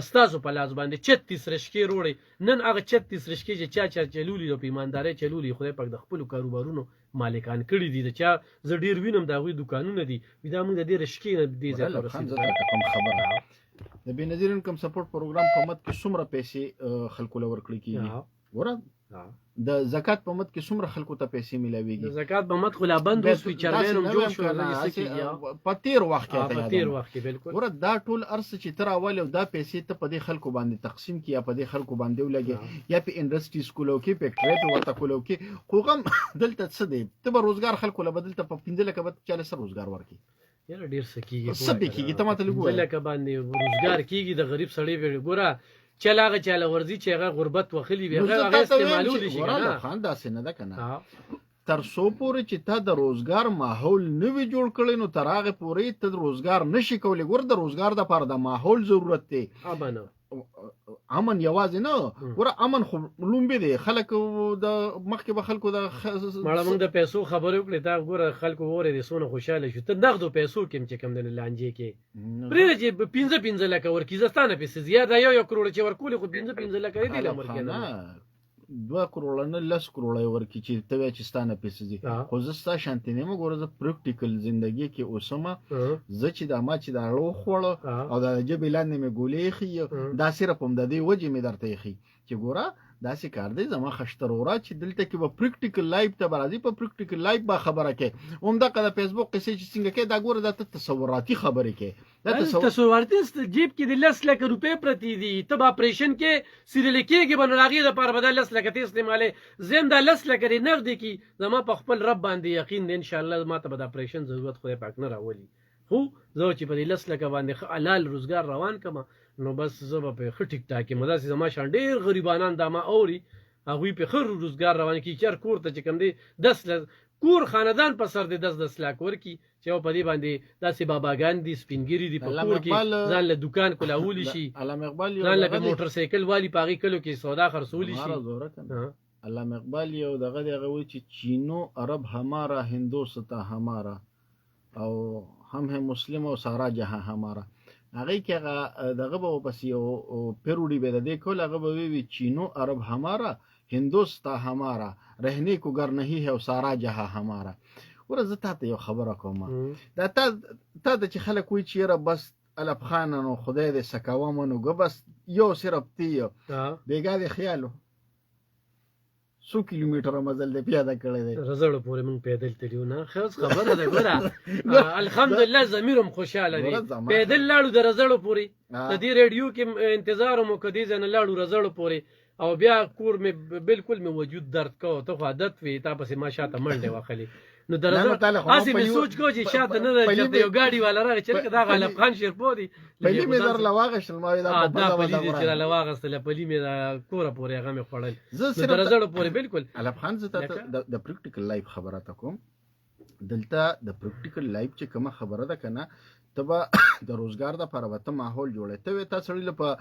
ستاسو په لاس باندې 36 رشکې روړې نن هغه 36 رشکې چې چا چلولي او په ایماندارۍ چلولي خدای پاک د خپلو کاروبارونو مالکان کړي دي د چا زه ډېر وینم د هغوی دوکانونه دي دا موږ د دې رشکې نه دې ځای ته رسېدو د بېنظیر انکم سپورټ پروګرام په مد کې څومره پیسې خلکو له ورکړل کېږي ګوره د زکات په مد کې څومره خلکو ته پیسې میلاویږي د زکات په مد خو لا بند وسوي چرمن هم جوړ شو په تیر وخت کې په تیر وخت کې بالکل ګوره دا ټول ارس چې تر اول او دا پیسې ته په دې خلکو باندې تقسیم کی یا په دې خلکو باندې ولګي یا په انډستری سکولو کې فیکټری په ورته کولو کې خو غم دلته څه دی ته به روزګار خلکو له بدلته په 15 لکه به 40 روزګار ورکړي یاره ډېر څه کېږي څه به کېږي ته ماته لږ ووایه لکه باندې روزګار کېږي د غریب سړی ګوره چل هغه چاله ورځي چې هغه غربت وخلي وي هغه استعمالولی شي ګوره خان داسې نه ده که نه تر څو پورې چې ته د روزګار ماحول نه وي جوړ کړی نو تر هغې پورې ته روزګار نشي کولی ګوره د روزګار دپاره د ماحول ضرورت دی امن یوازې نه ګوره امن خو لومبې دی خلک د مخکې به خلکو د مړه موږ د پیسو خبرې وکړې دا ګوره خلکو واورېدې څونه خوشحاله شو ته نغدو پیسو کې هم چې کوم دی لانجې کې پرېږده چې 15 لکه ورکړي زه ستا نه پیسې زیات دا یو کروړه چې ورکولې خو 15 لکه دی له مرګې نه 2 کروڑه نه 10 کروڑه ورکړي چې ته وایې چې ستا نه پیسې ځي خو زه ستا شانتې نه یم ګوره زه پریکټیکل زندګي کې اوسمه زه چې دا ما چې دا اړه وخوړه او د ژبې لاندې مې ګولې ایښي دا صرف هم د دې وجې مې درته ایښي چې ګوره داسې کار دی زما خشتر ورا چې دلته کې به پریکټیکل لایف ته به راځي په پریکټیکل لایف به خبره کوي همدغه د فیسبوک قصې چې څنګه کوي دا ګوره دا ته تصوراتي خبرې کوي دا تصوراتي جیب کې د 10 لکه روپۍ پرتې دي ته به اپریشن کې سیریل کېږي به نو هغې دپاره به دا 10 لکه ته استعمالوې زه هم دا 10 لکه دې نغدې کړي زما په خپل رب باندې یقین دی انشاءالله ما ته به د اپریشن ضرورت خدای پاک نه راولي خو زه چې په دې 10 لکه باندې حلال روزګار روان کړم نو بس زه به په ښه ټیک ټاک یم داسې زما شان ډېر غریبانان دا ما اوري هغوی په ښه روزګار روان کړي چې هر کور ته چې کوم دی 10 کور خاندان په سر دی 10 لاک ورکړي چې په دې باندې داسې باباګان دي سپینګیري دي په کور کې ځان له دوکان کولاولی شي ځان له موټر سایکل والی په هغې کلو کې سودا خرڅولی شي علامه اقبال یو دغه دی هغه وایي چې چینو عرب همارا هندوستا همارا او هم ہے مسلم او سارا جهان همارا هغې کې هغه دغه به ورپسې یو پیروډي به د دې کول هغه به وي چینو عرب همارا هندوستا همارا رهنے کو گر نہیں ہے او سارا جهان همارا ګوره زه تا ته یو خبره کوم دا تا ته چې خلک وایي چې یاره بس الف خانه نو خدای دې سکومه نو بس یو صرف تی بیګا دې خیالو 100 کیلومتره مزل دې پیاده کړی دی رزړو پورې موږ پیدل تللیو نه خلاص خبره ده ګوره الحمدلله ضمیر هم خوشحاله دی پیدل لاړو د رزړو پورې د دې ریډیو کې انتظار مو که دې ځای نه لاړو رزړو پورې او بیا کور مې بالکل مې وجود درد کو ته خو عادت وي تا پسې ما شاته منډې واخلې نو د رزړ هسې مې سوچ کو چې شاته نه راځي یو ګاډي والا راغی چې دا غالب خان شیرپو دی پلي مې در لواغشتل ما دا پلي دې چې لواغستل پلي مې کوره پورې هغه مې خوړل د رزړ پورې بالکل علب خان زه ته د پریکټیکل لایف خبره تا کوم دلته د پریکټیکل لایف چې کومه خبره ده کنه ته به د روزګار د لپاره ته ماحول جوړې ته تا سړی له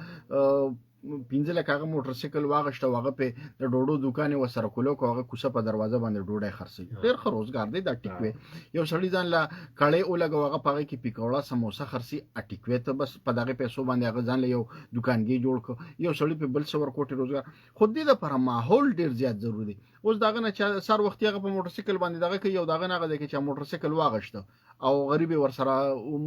15 لک هغه موټر سایکل واغشته هغه په د ډوډو دکان و سره کولو کو هغه کوسه په دروازه باندې ډوډۍ خرڅي ډیر ښه روزګار دی دا ټیکوي یو سړی ځان لا کړې او لګو هغه پاره کې پیکوړه سموسه خرڅي اټیکوي ته بس په دغه پیسو باندې هغه ځان له یو دکانګي جوړ ک یو سړی په بل څور کوټي روزګار خو دې د پر ماحول ډیر زیات ضروری دی اوس داغه نه چې سر وخت هغه په موټر سایکل باندې دغه کې یو دغه نه غږی چې موټر سایکل واغشته او غریب ور سره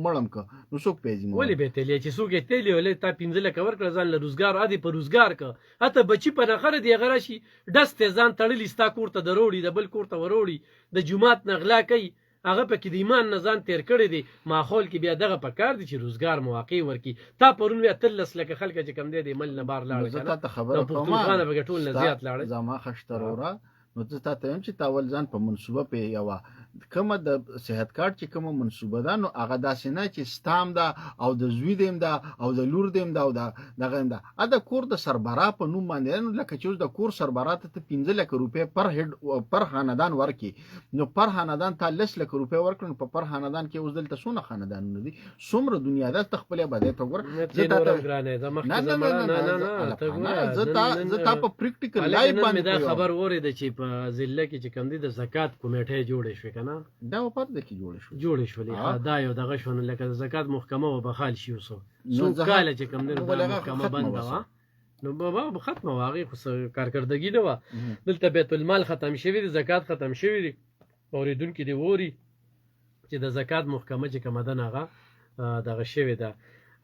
مړم ک نو څوک پیځي مو ولې به تلې چې څوک تلې ولې تا 15 لک ورکړه ځان له روزګار ادي په روزګار ک اته بچی په نخره دی غراشي دسته ځان تړلی ستا کوړه دروړي د بل کوړه وروړي د جمعات نغلا کوي هغه په کې د ایمان نه ځان تیر کړی دی ماحول کې بیا دغه پکار دي چې روزګار مواقع ورکي تا پرون وی اتلس لکه خلک چې کم دی مل نه بار لاړ زه ته خبره کوم خانه به ټول نه زیات لاړ زما خشترورا نو ته ته هم چې تاول ځان په منصوبه په یو کومه د صحت کارت چې کومه منصوبه ده نو هغه داسې نه چې ستام ده او د زوی دیم ده او د لور دیم ده او دغه ده ا د کور د سربرا په نوم باندې نو لکه چې د کور سربرا ته 15 لک روپے پر هډ پر خاندان ورکي نو پر خاندان ته 10 لک روپے ورکړي په پر خاندان کې اوس دلته سونه خاندان نه دي څومره دنیا ده تخپل بده ته ګور زه تا په پریکټیکل لایف باندې خبر اورید چې په ضلع کې چې کم دي د زکات کمیټه جوړې شوې کنه دا په پد کې جوړې شولې دا یو دغه شونه لکه د زکات محکمه وبخال شي وسو نو کال چې کم دي د محکمه بند وا نو بابا ختمه واغې خو کارکردګي نه و دلته بیت المال ختم شوی دی زکات ختم شوی دی اوریدونکو دی ووري چې د زکات محکمه چې کومه ده هغه دغه شوی ده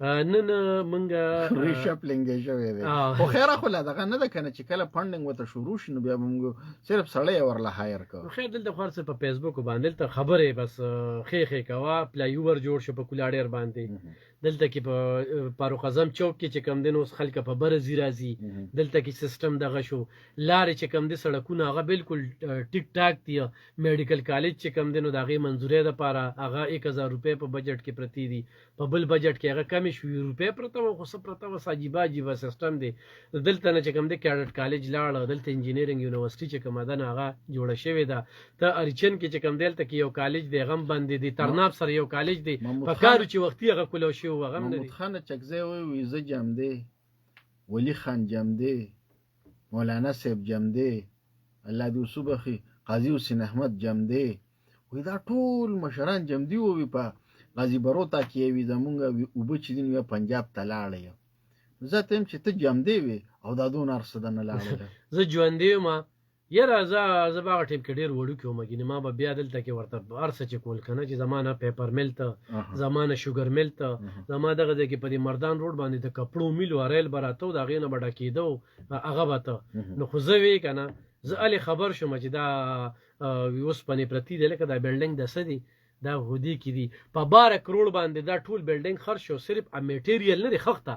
نن منګه ریشپلینګ شوی دی خو خیره خو لا دغه نه ده کنه چې کله فندینګ وته شروع شي نو بیا موږ صرف سړی ورله هایر کو خیر دلته خرڅ په فیسبوک باندې ته خبره بس خې کوا پلای اوور جوړ شو په کولاډر باندې دلته کې په فاروق اعظم چوک کې چې کم دین اوس خلک په بر زیرازي دلته کې سیستم دغه شو لارې چې کم دي سړکونه هغه بالکل ټیک ټاک دی میډیکل کالج چې کم دینو دغه منزورې ده لپاره هغه 1000 روپے په بجټ کې پرتی دي په بل بجټ کې هغه کم شوي روپے پرته خو څه پرته ساجيبا جيبا سیستم دی دلته نه چې کم دي کیډټ کالج لاړ دلته انجینیرینګ یونیورسيټي چې کومه ده هغه جوړه شوې ده ته اریچن کې چې کم دلته کې یو کالج دی غم باندې دی ترناب سره یو کالج دی په کارو چې وختي هغه کولو شو محمود خان چکزی وی زه جمدی ولی خان جمدی مولانا صاحب جمدی الله دې وسوبخي قاضي حسین احمد جمدی وی دا ټول مشران جمدی وی په غازی بروتا کې وی زمونږ وب چې دین وی پنجاب ته لاړې زه تم چې ته جمدی وی او دا دون ارصدن لاړې زه ژوندې ما یره زه باغ ټیم کې ډیر وړو کې ومګینه ما به بیا دلته کې ورته ارسه چې کول کنه چې زمانہ پیپر مل ته زمانہ شوګر مل ته زمانہ دغه کې په دې مردان روډ باندې د کپړو میل ورېل براته دا غینه بډا کېدو هغه وته نو خو زه وی کنه زه علي خبر شوم چې دا اوس پنې پرتی دی لکه دا بلډینګ د سدي دا غودي کې دي په 12 کروڑ باندې دا ټول بلډینګ خرج شو صرف ا میټیریل نه دی خخته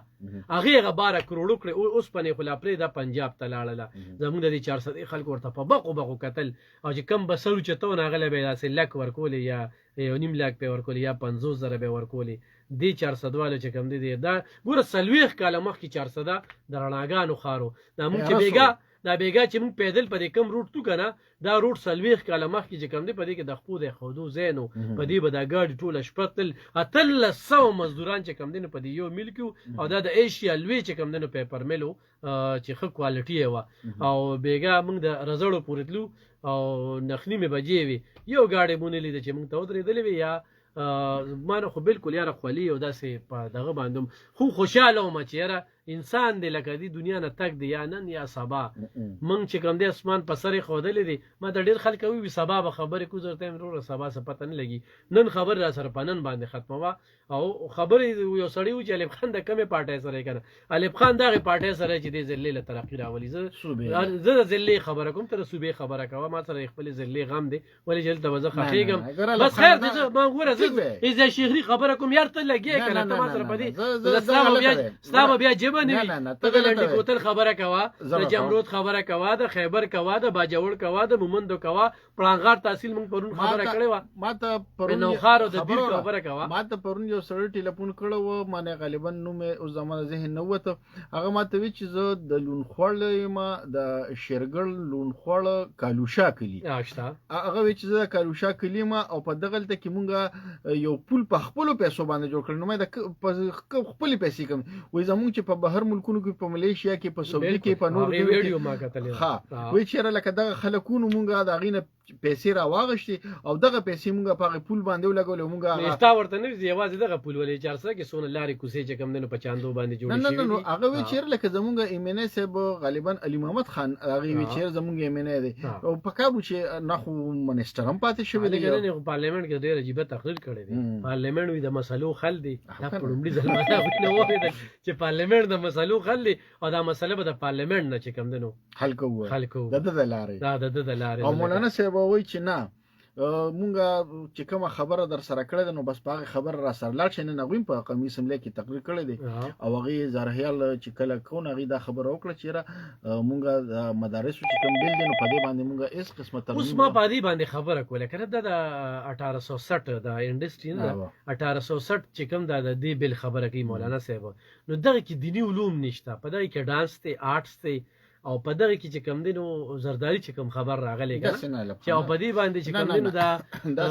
هغه 12 کروڑ کړ اوس پنې خلا پرې دا پنجاب ته لاړله زموږ د 400 خلک ورته په بقو قتل او چې کم بسرو چتون هغه به داسې لک ورکول یا یو نیم لاک په ورکول یا 50000 به ورکول دی 400 والا چې کم دي دا ګوره سلويخ کاله مخکې 400 د رڼاګانو خارو دا مونږ چې بیګا چې مونږ پیدل په دې کم روټ تو کنه دا روټ سلويخ کاله مخکې چې کم دي په دې کې د خپو د خودو زینو په دې به دا ګاډي ټوله شپتل اتل 100 مزدوران چې کم دي په دې یو ملکو او دا د ایشیا لوی چې کم دي پیپر ملو چې خو کوالټي و او بیګا مونږ د رزړو پورتلو او نخنی می بجې وی یو ګاډي مونږ لیدل چې مونږ ته ودرېدلې وی یا ما خو بالکل یاره خولي او داسې په دغه باندې خو خوشاله وم چې یاره انسان دی لکه دی دنیا نه تک دی یا نن یا سبا مونږ چې کوم دی اسمان په سر خودلې دی ما د ډیر خلک وی سبا به خبرې کو زرته مرو سبا څه پته نه لګي نن خبر را سره پنن باندې ختمه وا او خبرې یو سړی و چې الف خان د کمه پارټي سره کنه الف خان دغه پارټي سره چې دی ذلې له ترقی راولي زه ذلې خبره کوم تر صوبې خبره کوم ما سره خپل ذلې غم دی ولې جل ته وځه خېګم بس خیر دې ما ګوره اذا شيخري خبره کوم یار ته لګي کنه ته ما سره پدې اسلام بیا نه ته لنډي کوتل خبره کوا د جمرود خبره کوا د خیبر کوا د باجوړ کوا د مومندو کوا پړانغار تحصیل مونږ پرون خبره کړې و ما ته پرون نو خارو د دې خبره کوا ما ته پرون یو سړی ټلیفون کړو و معنی غالبا نو مې او زمانه ذهن نه وته هغه ما ته وی چې زه د لون خړل ما د شیرګل لون خړل کالوشا کلی اشتا هغه وی چې زه کالوشا کلی ما او په دغه ته کې مونږه یو پول په خپل پیسو باندې جوړ کړل نو مې د خپل پیسې کوم وې زمونږ چې په بهر ملکونو کې په ملیشیا کې په سعودي کې په نورو هغه ویډیو ما کتلې ها وی چیرې لکه دغه خلکونو مونږه د غینه پیسې را واغشتي او دغه پیسې مونږه په پول باندې ولګول مونږه استا ورته نه دی یوازې دغه پول ولې 400 کې سونه لارې کوسې چې کم دنو 95 باندې جوړ شي نه هغه وی چیرې لکه زمونږه ایمنه صاحب غالبا علي محمد خان هغه وی چیرې زمونږه ایمنه دی او پکابو چې نه خو منسټر هم پاتې شوی دی نه پارلیمنت کې ډېر عجیب تقریر کړی دی پارلیمنت وی د مسلو حل دی دا پړمړي ځل نه وایي چې پارلیمنت د مسلو حل دی او دا مسله به د پارلیمنت نه چې کم دنو حل کوو د لارې او مولانا صاحب وایي چې نه مونږه چې کومه خبره در سره کړې ده نو بس هغه خبر را سره لاړ شي نه غویم په قومي اسمبلی کې تقریر کړی دی او هغه زرهیال چې کله کون هغه دا خبره وکړه چې مونږه د مدارس چې کوم بیل دي نو په دې باندې مونږه هیڅ قسمه ترمیم اوس ما په دې باندې خبره کوله کړه د 1860 د انډستری نه 1860 چې کوم د دې بیل خبره کوي مولانا صاحب نو دغه کې دینی علوم نشته په دغه کې ډانس ته آرټس ته او په دغه کې چې کم دینو زرداری چې کم خبر راغلی کنه چې او په دې باندې چې کم دینو دا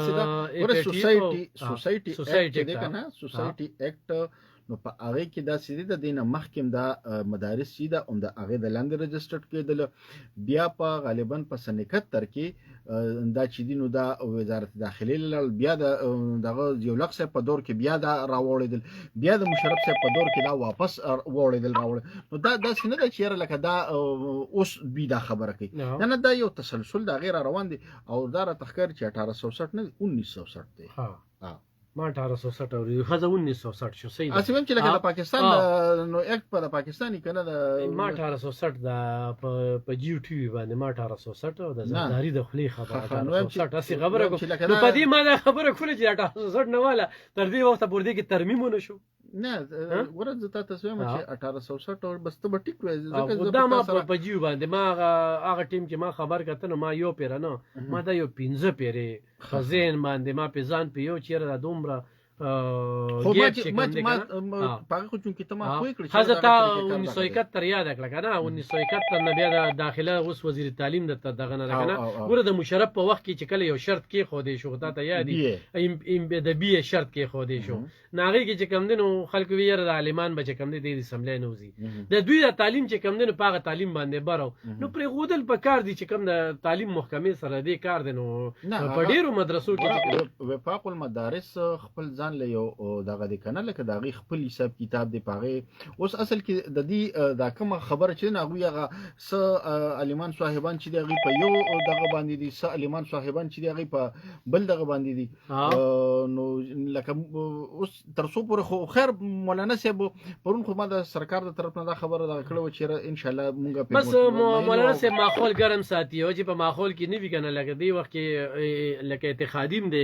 سوسایټي دی کنه سوسایټي اکټ نو په هغه کې دا سړي د دینه محکم دا مدارس چې دا هم د هغه د لاندې رجسټرډ کېدل بیا په غالبا په سن 71 کې دا چې دینو دا وزارت داخلي بیا دغه یو لغه په دور کې بیا دا راوړل بیا د مشرف صاحب په دور کې دا واپس وړل نو دا څنګه د چیرې لکه دا اوس بي دا خبره کوي نه دا یو تسلسل دا غیر روان دي او دا تخکر چې 1860 نه 1960 دی ها ما 1860 او خزه 1960 شو صحیح اصل چې لکه د پاکستان نو یک په پاکستاني کنه د ما 1860 د په جی ټي وی باندې ما 1860 او د زرداری د خلی خبره 1860 اسی خبره کو نو په دې ما خبره کوله چې 1860 نه والا تر دې وخت پورې کې ترمیم ونه شو نه ورته ته تاسو ما چې 1860 او بس ته ټیک وای ځکه دا ما په جی باندې ما هغه ټیم کې ما خبر کته نو ما یو پیر نه ما دا یو 15 پیرې خزین باندې ما په ځان په یو چیرې د دومره گیپ چې کوم دی کنه پاګه خو چون کې ته ما خو کړی حضرت 1971 یاد کړه کنه 1971 نه بیا د داخله اوس وزیر تعلیم دغه نه کنه ګوره د مشرف په وخت کې چې کله یو شرط کې خو دې شو ته یادي ام د بي شرط کې خو دې شو ناغي کې چې کم دینو خلکو ویره د عالمان به چې کم دي د اسمبلی نوزي د دوی د تعلیم چې کم دینو پاغه تعلیم باندې بارو نو پرې غودل په کار دي چې کم د تعلیم محکمې سره دې کار دي نو په ډیرو مدرسو کې وفاق المدارس خپل ځان له یو دغه د کنه لکه دغه خپل حساب کتاب دی پاغه اوس اصل کې د دې دا کوم خبره چې نه هغه س علیمان صاحبان چې دغه په یو دغه باندې دي س علیمان صاحبان چې دغه په بل دغه باندې دي نو لکه اوس تر څو پورې خو خیر مولانا صاحب پرون خو ما د سرکار د طرف نه دا خبره دا کړو چې ان شاء الله مونږه بس مولانا صاحب ماحول ګرم ساتي او چې په ماحول کې نه وی کنه لکه دی وخت کې لکه اتحادیم دی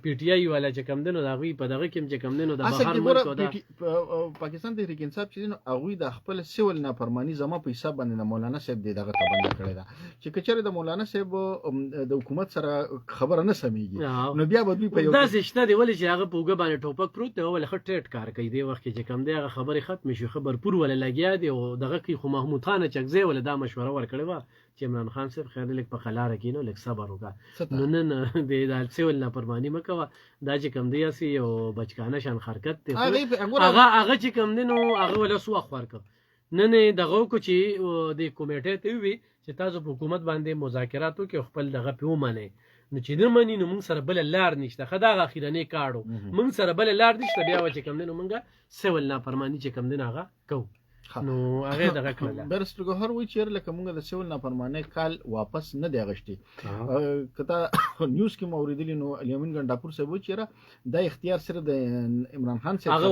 پی ټی آی والا چې کم دنو دا غوي په دغه کې چې کم دنو د بهر ملک دا پاکستان تحریک انصاف چې دنو هغه د خپل سیول نافرمانی زما په حساب باندې مولانا صاحب دی دغه تبند کړی دا چې کچره د مولانا صاحب د حکومت سره خبره نه سمېږي نو بیا به دوی په یو داسې شته دی ولې چې هغه په وګ باندې ټوپک پروت دی ول خټ ټیټ کار کوي دی وخت چې کم دی هغه خبره ختم شي خبر پور ول لګیا دی او دغه کې خو محمود خان چکزی ول دا مشوره ورکړی و چې عمران خان صاحب خیر لیک په خلاره کینو لیک صبر وکړه نو نن د سیول نافرمانی مکوه دا چې کم دی اسی او بچکانه شان حرکت ته هغه چې کم دی نو هغه ول سو اخبار کو نن دغه کو چې د کمیټې ته وی چې تاسو په حکومت باندې مذاکراتو کې خپل دغه پیومنه نو چې نه مني نو موږ سره بل لار نشته خدا اخیرنه کاړو موږ سره بل لار نشته بیا و چې کم دینو موږ سیول نافرمانی چې کم دین هغه کو نو هغه دغه کړل برست ګوهر وی چیر لکه موږ د سیول نافرمانی کال واپس نه دی غشتي کته نیوز کې موریدلی نو الیمن ګنداپور صاحب چیرې د اختیار سره د عمران خان صاحب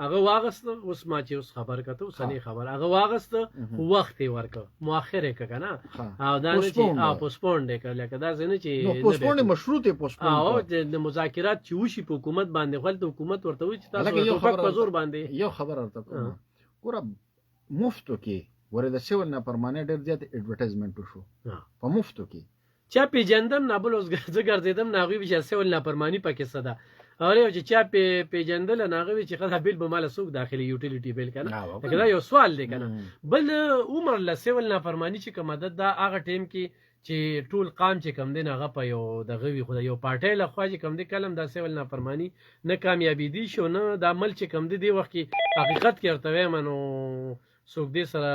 هغه واغست اوس ما چې اوس خبر کته اوسنی خبر هغه واغست وخت ورک مؤخره کنه او دا چې پوسپون دی لکه دا څنګه چې پوسپون مشروطه پوسپون او د مذاکرات چې وشي په حکومت باندې خپل حکومت ورته وي چې تاسو په زور باندې یو خبر ورته ګوره مفتو کې ورته سیول نه پرمانه ډېر زیات اډورټایزمنټ شو په مفتو کې چا پیجندم نه بل اوس ګرځیدم ناغوي به سیول نه پرمانی پکې صدا اور یو چې چا پیجندل ناغوي چې خدای بیل به مال سوق داخلي یوټیلیټي بیل کنه دا یو سوال دی کنه بل عمر له سیول نه پرمانی چې کوم مدد دا هغه ټیم کې چې ټول قام چې کم دی هغه په یو دغه وي خو د یو پارټۍ لخوا چې کم دی کلم داسې ول نافرمانی نه کامیابي دي شو نه د عمل چې کم دی وخت کې حقیقت کې ورته وایم نو څوک دې سره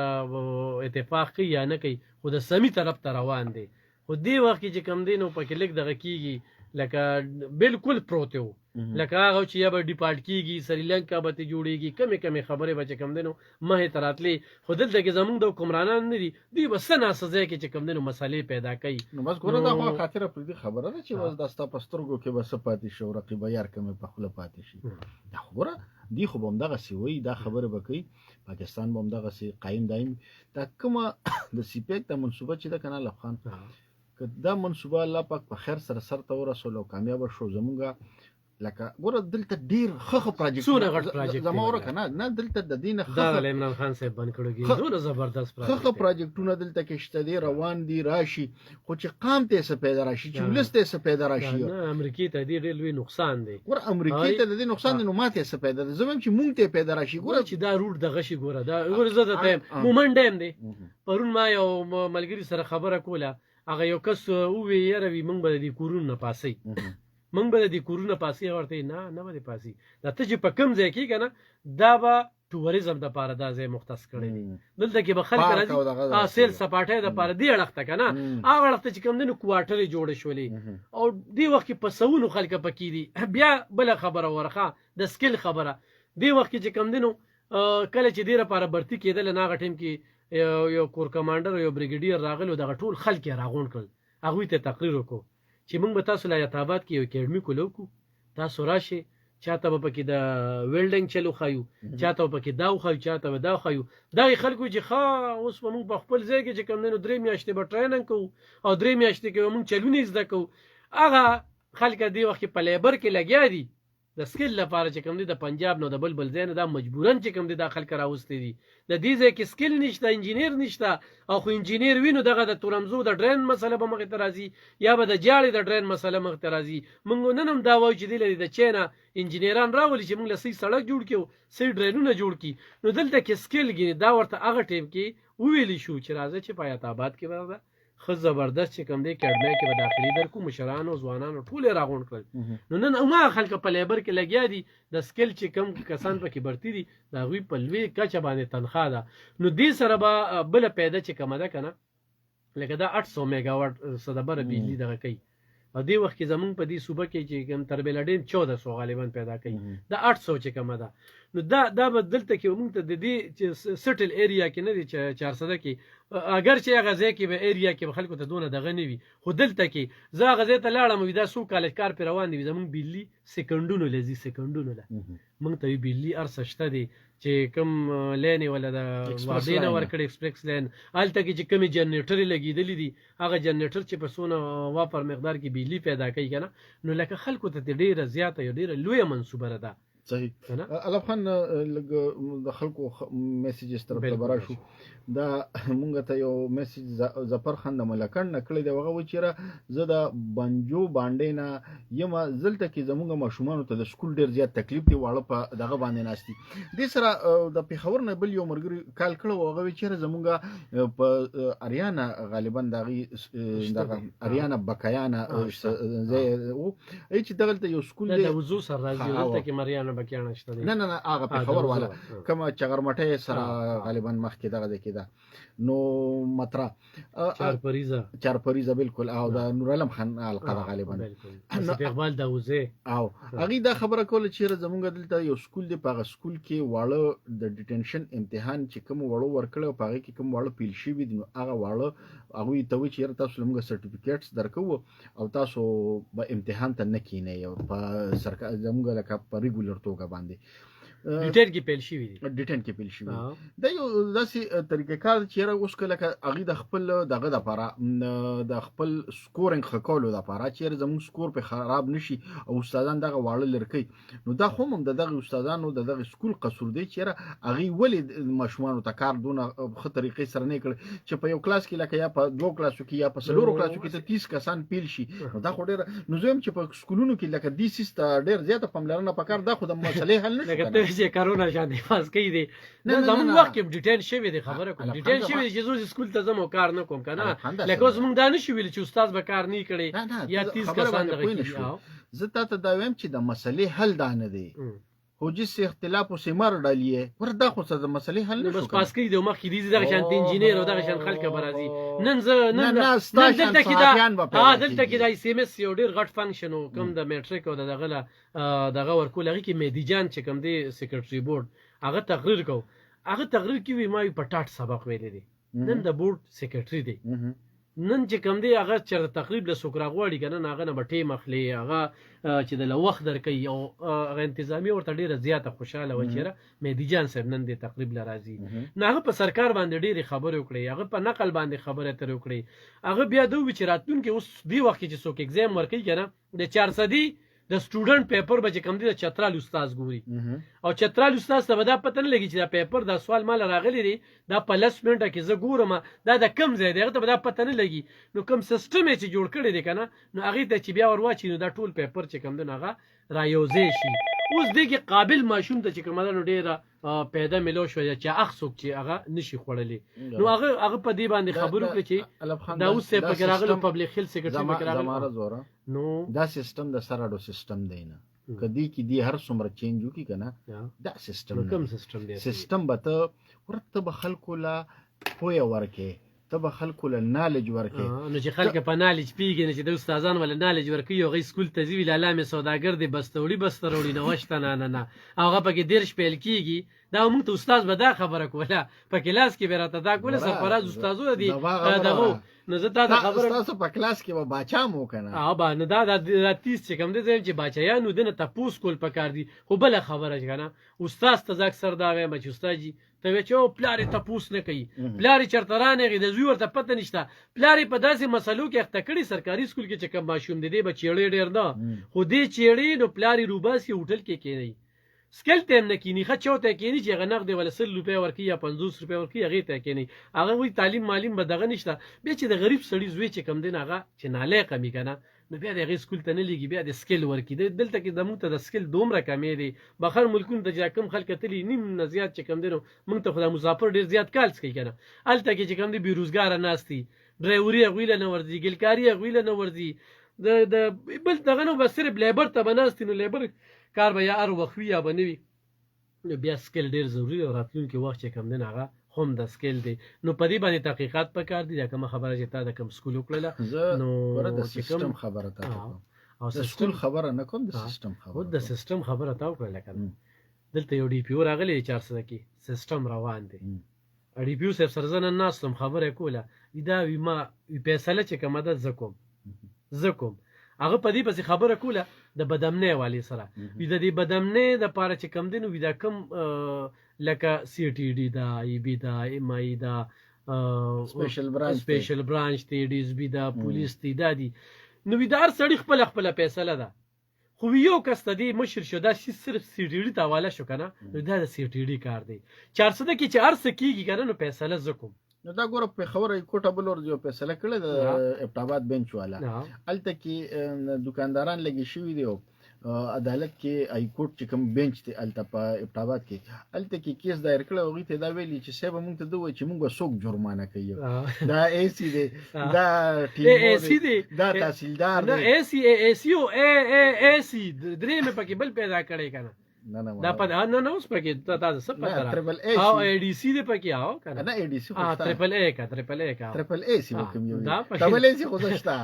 اتفاق کوي یا نه کوي خو د سمی طرف ته روان دی خو دې وخت کې چې کم دی نو پکې لږ دغه کېږي لکه بالکل پروت و لکه هغه چې یا به ډیپارټ کېږي سریلانکا به ته جوړېږي کمې خبرې به چې کم دی نو مخې ته راتلې خو دلته کې زمونږ د حکمرانان نه دي دوی به څه ناسه ځای کې چې کم دی نو مسالې پیدا کوي نو بس ګوره دا خو خاطره پرېږدي خبره ده چې بس دا ستا په سترګو کې به څه پاتې شي او رقیبه یار کمې په خوله پاتې شي دا خو ګوره دی خو به همدغسې وایي دا خبرې به کوي پاکستان به همدغسې قایم دایم دا کومه د سی پیک د منصوبه چې ده که نه الف خان که دا منصوبه الله پاک په خیر سره سر ته ورسول او کامیابه شو زمونږ لکه ګوره دلته ډېر ښه څونه غټ پراجیکټ زما وره که نه دلته د دې نه دا عمران خان صاحب بند کړو دونه زبردست ښه پراجیکټونه دلته کې شته دي روان دي راشي خو چې قام ته څه پیدا راشي چې ولس ته څه پیدا راشي نه امریکې ته ډېر لوی نقصان دی ګوره امریکې ته د دې نقصان دی نو ما ته څه پیدا دی زه وایم چې مونږ ته پیدا راشي ګوره چې دا روډ دغه شي ګوره دا ګوره زه ته وایم مومنټ ډیم دی پرون ما یو ملګري سره خبره کوله هغه یو کس ووی یاره وي موږ به د کورونو نه پاسئ موږ به د کورونو پاسې ورته نه به پاسي دا ته چې په کم ځای کې کنه دا به ټوریزم د پاره دا ځای مختص کړی دی دلته کې به خلک راځي سیل سپاټه د پاره دی اړخته کنه هغه اړخته چې کم دنو کوارټر جوړ شولې او دی وخت په سونو خلک پکې دي بیا بل خبره ورخه د سکل خبره دی وخت چې کم دنو کله چې ډیره لپاره برتی کېدل نه غټیم کې یو کور کمانډر یو بریګیډیر راغلو دغه ټول خلک راغون کړل هغه ته تقریر وکړو چې موږ به تاسو لا یتابات کې یو اکیډمي کولو کو تاسو راشي چاته به پکې د ویلډینګ چلو خایو چاته به پکې دا خایو چاته به دا خایو دا خلکو چې ښه اوس به موږ په خپل ځای کې چې کوم نو 3 میاشتې به ټریننګ کوو او 3 میاشتې کې موږ چلونی زده کوو هغه خلک دی وخت په لیبر کې لګیا دي د سکل لپاره چې کوم دي د پنجاب نو د بلبل ځای نه دا مجبورن چې کوم دي د خلک راوستي دي د دې ځای کې سکل نشته انجینیر نشته او خو انجینیر وینو دغه د تورمزو د ډرین مسله به مخ ته راځي یا به د جاړې د ډرین مسله مخ ته راځي موږ نن هم دا وایو چې دی د چینا انجینیران راولي چې موږ له سي سړک جوړ کړو سي ډرینونه جوړ کړي نو دلته کې سکل ګینه دا ورته هغه ټیم کې ویلی شو چې راځي چې پایت آباد کې به خو زبردست چې کوم دی اکیډمي کې به داخلي درکو مشرانو ځوانانو ټول راغون کړل نو نن ما خلک په لیبر کې لګیا دي د سکل چې کم کسان پکې برتی دي دا غوي په لوی کچه باندې تنخواه ده نو دې سره به بل پیدا چې کومه ده کنه لکه دا 800 میگا واټ صدبر بجلی دغه کوي او دې وخت کې زمونږ په دې صوبه کې چې کوم تربیلډین 1400 غالبا پیدا کوي دا 800 چې کومه ده نو دا به دلته کې موږ ته د دې سټل ایریا کې نه دي 400 کې اگر چې هغه ځای کې به ایریا کې به خلکو ته دونه دغه نه وي خو دلته کې زه هغه ځای ته لاړم دا سو کالج کار پر روان دي زمونږ بجلی سکندونو لذي سکندونو له موږ ته بجلی ارسه شته دي چې کوم لین ولا د وادینه ورکړ ایکسپریس لین الته کې چې کوم جنریټر لګیدلې دي هغه جنریټر چې په سونه واپر مقدار کې بجلی پیدا کوي کنه نو لکه خلکو ته ډیره زیاته یو ډیره لوی منصوبه ده صحیح علف خان د خلکو میسیجز طرف ته برا شو دا مونږ ته یو میسیج ظفر خان د ملکن نکړی دی هغه و چې زه د بنجو باندې نه یم زلته کې زمونږ ماشومان ته د سکول ډیر زیات تکلیف دی واړه په دغه باندې ناشتي د سره د پیښور نه بل یو مرګري کال کړو هغه چې زمونږ په اریانا غالبا دغه اریانا بکایانا زي او چې دغه یو سکول دی د وضو سره راځي دلته کې مریانا بکیانه شته نه هغه پیښور والا کوم چغرمټه سره غالبا مخ کې دغه کې ده نو مترا چارپریزه بالکل او د نور علم خان القره غالبا استقبال د وزه او هغه دا خبره کوله چې زمونږ دلته یو سکول دی په سکول کې واړه د ډیټنشن امتحان چې کوم وړو ورکړو په هغه کې کوم واړه پیل شي وي نو هغه واړه هغه ته چې تاسو موږ سرټیفیکټس درکو او تاسو به امتحان ته نه کینې په سرکار زمونږ لکه په ریګولر توګه باندې ډیټن کې پیل شي دا یو داسې طریقې کار چې اوس کله هغه د خپل دغه د لپاره د خپل سکورینګ خکولو د لپاره چې زموږ سکور په خراب نشي او استادان دغه واړه لرکې نو دا خو هم دغه استادانو دغه سکول قصور دی چې هغه ولې ماشومان ته کار دونه خه طریقې سره نه کړ چې په یو کلاس کې لکه یا په دوه کلاسو کې یا په څلورو کلاسو کې ته 30 کسان پیل شي دا خو ډیر نو زم چې په سکولونو کې لکه دي سیست ډیر زیاته پملرنه پکار دا خو د مسلې حل نشي چې کرونا شان دی پاس کوي دی نه، نه نه، زموږ نه. وخت کې ډیټین شوی دی خبره کوم الحمد ډیټین لله. شوی دی چې زه سکول ته ځم او کار نه کوم کنه الحمد لکه لله. اوس موږ دا نشو ویل چې استاد به کار نه کړي نه، نه، یا ته 30 خبره کسان باندې دغه پوه نه کېږي. شو. او. زه تاته دا وایم چې د مسئلې حل دا نه دی ام. خو جس اختلاف سے مر ډالیه ور دا خو څه د مسئلې حل نو نه بس شو پاس کوي د مخ کې دي دغه شان انجینیر او دغه شان خلک برازي نن زه نه، نن نه، ستا نن شان دلته کې صحافیان به دا پیدا دلته کې کېږي. دا اس ام اس یو ډیر غټ فنکشن او کوم د میټریک او دغه له دغه ورکول هغه کې مهدی جان چې کوم دی سیکریټري بورډ هغه تقریر کو هغه تقریر کې وی ما په ټاټ سبق ویل دي نن د بورډ سیکریټري دی نن چې کوم دی هغه چې تقریب له سوکرا غواړي کنه هغه نه بټې مخلي هغه چې د وخت درکې او هغه انتظامی ورته ډیره زیاته خوشاله و چیرې مهدی جان صاحب نن دی تقریب لراځي نه هغه په سرکار باندې ډیره خبرې وکړي هغه په نقل باندې خبره تر وکړي هغه بیا دوی چې راتلونکي اوس دی وخت چې څوک ایگزام ورکړي کنه د 400 د سټوډنټ پیپر به چې کوم دی د چترال استاد ګوري او چترال استاد ته دا پته نه لګي چې دا پیپر دا سوال مال راغلی دی دا په لس منټه کې زه ګورم دا د کم ځای دی هغه ته دا پته نه لګي نو کوم سیستم چې جوړ کړی دی کنه نو هغه ته چې بیا ورواچي نو دا ټول پیپر چې کوم دی هغه رايوځي شي اوس دغه قابل ماشوم ته چې کوم نو ډیره پیدا ملو شو چې اخصوک چې هغه نشي خوړلې نو هغه په دې باندې خبرو کړي چې دا اوس په راغلو پبلک هیلث سیکریټری په راغلو نو دا سیستم د سراډو سیستم دی نه کدی کی دی هر څومره چینج وکي کنه دا سیستم کوم سیستم دی سیستم به ته ورته به خلکو لا پوهه ورکې ته به خلکو له نالج ورکې نو چې خلک په نالج پیږي چې د استادان ول نالج ورکي او غي سکول ته ځي لاله سوداګر دی بستوړي نو وشته نه هغه پکې دیرش پیل کیږي دا موږ ته استاد به دا خبره کوله په کلاس کې بیرته دا کوله سرپرست استادو دی دغه نو زه تا خبره تاسو په کلاس کې به باچا مو کنه با نه دا 30 چې کوم دي چې باچایانو دنه تاسو کول پکار دي خو بل خبره کنه استاد ته ځک سر دا وای مچ استاد جی ته چې پلاری تاسو نه کوي پلاری چرترانه غي د زوی ورته پته نشته پلاری په داسې مسلو کې اخته کړي سرکاري سکول کې چې کوم ماشوم دي به چېړې ډیر نه خو دې چېړې نو پلاری روباسي هوټل کې کېنی سکل تم نه کینی خچوته کینی چې غنغ دی ول 100 روپے ورکی یا 50 روپے ورکی هغه ته کینی هغه وی تعلیم معلم به دغه نشته به چې د غریب سړي زوی چې کم دین هغه چې ناله کمی کنه نو بیا د سکول ته نه لګي بیا د سکل ورکی دلته کې د موږ ته د سکل دومره کمی دی بخر ملکونو ته چې کم خلک تلی نیم نه زیات چې کم دینو موږ ته خدای مسافر ډیر زیات کال څخه کنه الته کې چې کم دی بیروزګار ناشتي ډرایوري غویله نه ورځي ګلکاری غویله نه ورځي د بل دغه نو بس صرف لیبر ته بناستي نو لیبر کار به یا ار وخوي یا بنوي بیا سکل ډیر ضروری او راتلونکي وخت چې کم دین هغه هم د سکل دی نو په دې باندې تحقیقات پکار دي دا کوم خبره چې تا د کوم سکول وکړه نو ورته سیستم خبره تا او سکول خبره نه کوم د سیستم خبره د سیستم خبره تا وکړه کنه دلته یو ډي پی او راغلی 400 کې سیستم روان دی ډي پی او صرف سرزنه ناسم خبره کوله دا ما فیصله چې کومه ده زکم هغه په دې پسې خبره کوله د بدامنې والی سره وی د دې بدامنې د پاره چې کم دین وی دا کم لکه سی ټی ډی دا ای بی دا ام ای دا سپیشل برانچ تی ډیز بی دا پولیس تی دا دی نو وی دار سړی خپل فیصله ده خو یو کس ته دی مشر شو دا صرف سی ټی ډی ته حواله شو کنه نو دا د سی ټی ډی کار دی 400 کې چې ارس کیږي کنه نو فیصله زکم نو دا ګوره په خبره کوټه بل ور جو فیصله کړه د ابټاباد بنچ والا الته کې دکانداران لګي شوی دی عدالت کې ای کورټ چې کوم بنچ ته الته په ابټاباد کې الته کې کیس دایر کړه او ته دا ویلي چې سبا مونږ ته دوی چې مونږ سوق جرمانه کوي دا ای سی دی دا ای سی دی دا تحصیلدار دا ای سی او ای سی درې مې پکې بل پیدا کړی کنه دا په نه اوس پکې تاسو څه پته را او ای ډی سی دې پکې آو کنه نه ای ډی سی خو ټریپل ای کا ټریپل ای سی وکم یو ډبل ای سی خو ځشتا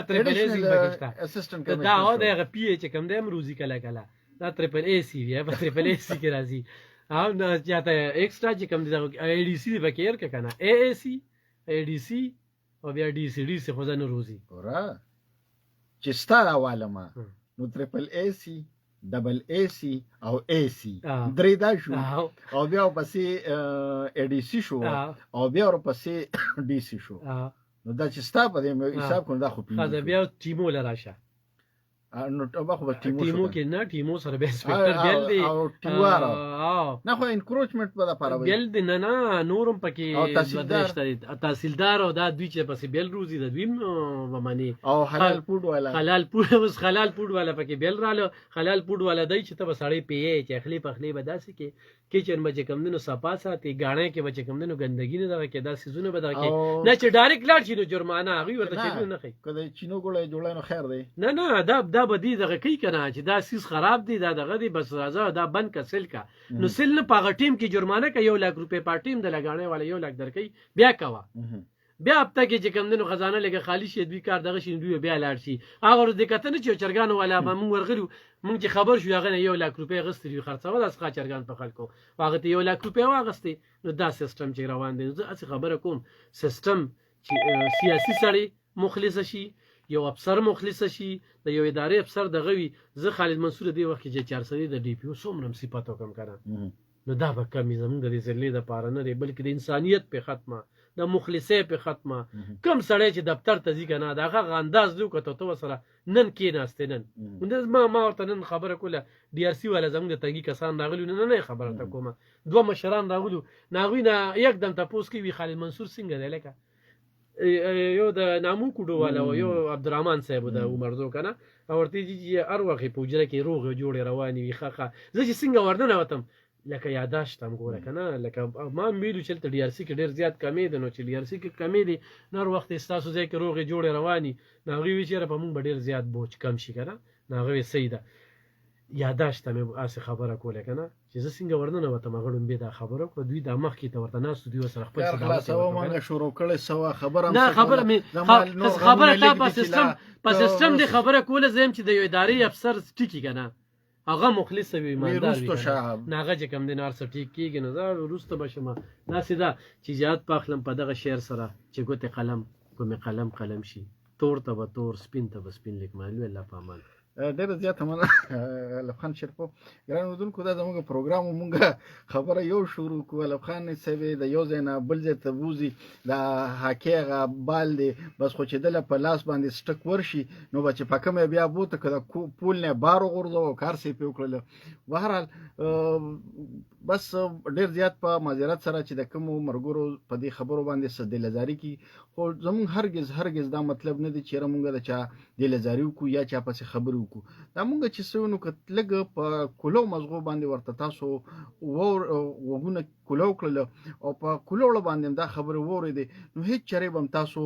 ټریپل ای سی پکې شته اسسټنټ کمیشنر دا او د پی ایچ کم د امروزي کله دا ټریپل ای سی دی په ټریپل ای سی کې راځي او دا چاته ایکسترا چې کم دی ای ډی سی دې پکې ورکه کنه ای سی ای ډی سی او بیا ډی سی خو ځنه روزي ورا چې ستاره عالمه نو ټریپل ای سی ډبل ای سی او ای سی درې دا شو او بیا پسې ای ډی سی شو او بیا پسې ډی سی شو نو دا چې ستا په دې حساب کوم دا خو پیږي دا بیا ټیمو لراشه نو ټبا خو به ټیمو کې نه ټیمو سره به انسپکټر بیل دی او ټیوار نه خو انکروچمنت په لپاره بیل دی نه نورم پکې تحصیلدار او دا دوی چې پسې بیل روزي د دوی ومني او حلال پوډ والا حلال پوډ والا پکې بیل رااله حلال پوډ والا دی چې ته بسړی پیې چې اخلي پخلي بداسي کې کچن بچ کم دنو صفا ساتي غاڼه کې بچ کم دنو ګندګي نه دغه کې دا سيزونه به دغه کې نه چې ډایرکټ لاړ شي نو جرمانه هغه ورته چې نه خي کله چینو ګولې جوړانو خیر دی نه دا بدی دغه کوي کنه چې دا سیس خراب دی دا دغه دی بس راځه دا بند کا سیل کا نو سیل نه پاغه ټیم کې جرمانه کوي 1 لک روپے په ټیم د لګاڼه والا 1 لک درکې بیا کوا بیا هفته کې چې کم دنو خزانه لګه خالی شي دوی کار دغه شي دوی بیا لاړ شي هغه ورځ د کتنه چې چرګان والا مونږ ورغلو مونږ چې خبر شو هغه 1 لک روپے غستری خرڅول اس کا چرګان په خلکو هغه ته 1 لک روپے واغستې نو دا سیستم چې روان دی زه اسی خبره کوم سیستم چې سیاسي سړی مخلص شي یو افسر مخلص شي د یو ادارې افسر دغه وي زه خالد منصور دی وخت چې 400 د ډي پی او څومره صفاتو کم کړه نو دا به کمی زموږ د ذلې د پاره نه دی بلکې د انسانیت په ختمه د مخلصې په ختمه کم سړی چې دفتر ته ځي کنه دغه انداز لو کته تو سره نن کې نهسته نن ما ورته نن خبره کوله ډي ار سي ولا زموږ د تنګي کسان راغلي نه خبره ته کومه دوه مشران راغلو ناغوی نه یکدم تاسو کې وی خالد منصور څنګه دی لکه یو د نامو کوډو والا یو عبدالرحمن صاحب د عمرزو کنه اورته چې هر وخت په وجره کې روغ جوړ رواني وي خخه زه چې څنګه وردن وتم لکه یاداشت هم ګوره کنه لکه ما ویلو چې ته ډي ار سي کې ډیر زیات کمی دي نو چې ډي ار سي کې کمی دي نور وخت تاسو ځای کې روغ جوړ رواني ناغوی چې په مونږ ډیر زیات بوج کم شي کنه ناغوی سیده یاداشت مې اسه خبره کوله کنه چې زه څنګه ورننه وته مغړم به دا خبره کو دوی د مخ کې ته ورته ناس دوی سره خپل خلاص او مونږ شروع کړل سوا خبره نه خبره مې خبره تا په سیستم دی خبره کوله زم چې د یو ادارې افسر ټیکی کنه هغه مخلص وي ایماندار وي ناغه چې کم دین ارسه ټیک کیږي نه زه روسته بشم دا سیده چې زیات پاخلم په دغه شعر سره چې ګوت قلم کوم قلم شي تور ته به تور سپین ته به سپین لیک مالو الله پامان ډېر زیات مننه لفخان شرپو ګران ودونکو دا زموږ پروګرام مونږه خبره یو شروع کوو لفخان صاحب د یو ځای نه بل ځای ته بوزي د هاکیغه بال دی بس خو چې دله په لاس باندې سټک ورشي نو به چې په کومه بیا بوته که د پول نه بار وغورځو او کار سې پې وکړله بهرحال بس ډېر زیات په معذرت سره چې د کومو مرګورو په دې خبرو باندې څه دلزاري کی خو زموږ هرګز دا مطلب نه دی چې مونږ د چا دلزاري وکړو یا چا پسې خبرې دا مونږ چې سونو کتلګ په کولو مزغو باندې ورته تاسو وګونه کولو کړل او په کولو باندې دا خبره وورېده نو هیڅ چره بم تاسو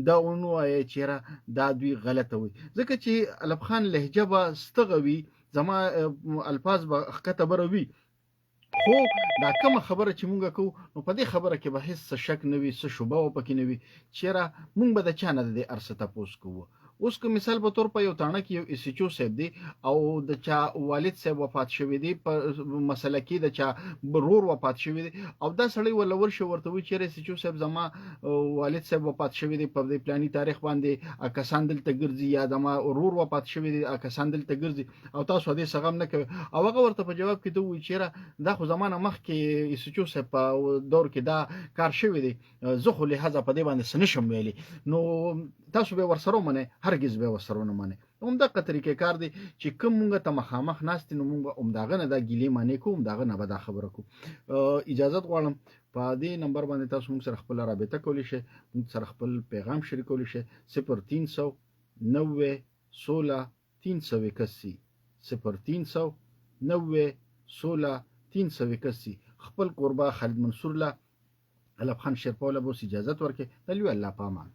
دا ونو آی چیرې دا دوی غلطه وي ځکه چې الف خان لهجه به ستغوي زما الفاظ به خطه بروي خو دا کوم خبره چې مونږ کوو نو په دې خبره کې به هیڅ شک نه وي څه شوبه و پکې نه وي چیرې مونږ به د چا نه د ارسه تاسو کوو اوس که مثال په تور په یو تانه کې یو اس ایچ او صاحب دی او د چا والد صاحب وفات شوی دی په مسله کې د چا برور وفات شوی دی او دا سړی ولور شو ورته وی چې اس ایچ او صاحب زما والد صاحب وفات شوی دی په دې پلاني تاریخ باندې کسان دلته ګرځي یا زما ورور وفات شوی دی کسان دلته ګرځي او تاسو دې سغم نه کوي او هغه ورته په جواب کې دوی چې دا خو زمانه مخ کې اس ایچ او صاحب په دور کې دا کار شوی دی زه خو له هغه په دې باندې سنشم ویلي نو تاسو به ورسره منه هرگز به ورسره نه منه همدغه طریقې کار دی چې کوم مونږ ته مخامخ ناست نو مونږ همدغه نه دا ګیلې معنی کوم دغه نه به دا خبره کو اجازه غواړم په دې نمبر باندې تاسو موږ سره خپل رابطه کولی شئ موږ سره خپل پیغام شریکولی شئ 0300 90 16 381 0300 90 16 381 خپل قربا خالد منصور له الف خان شیرپاله بوس اجازه ورکړي دلوي الله پامان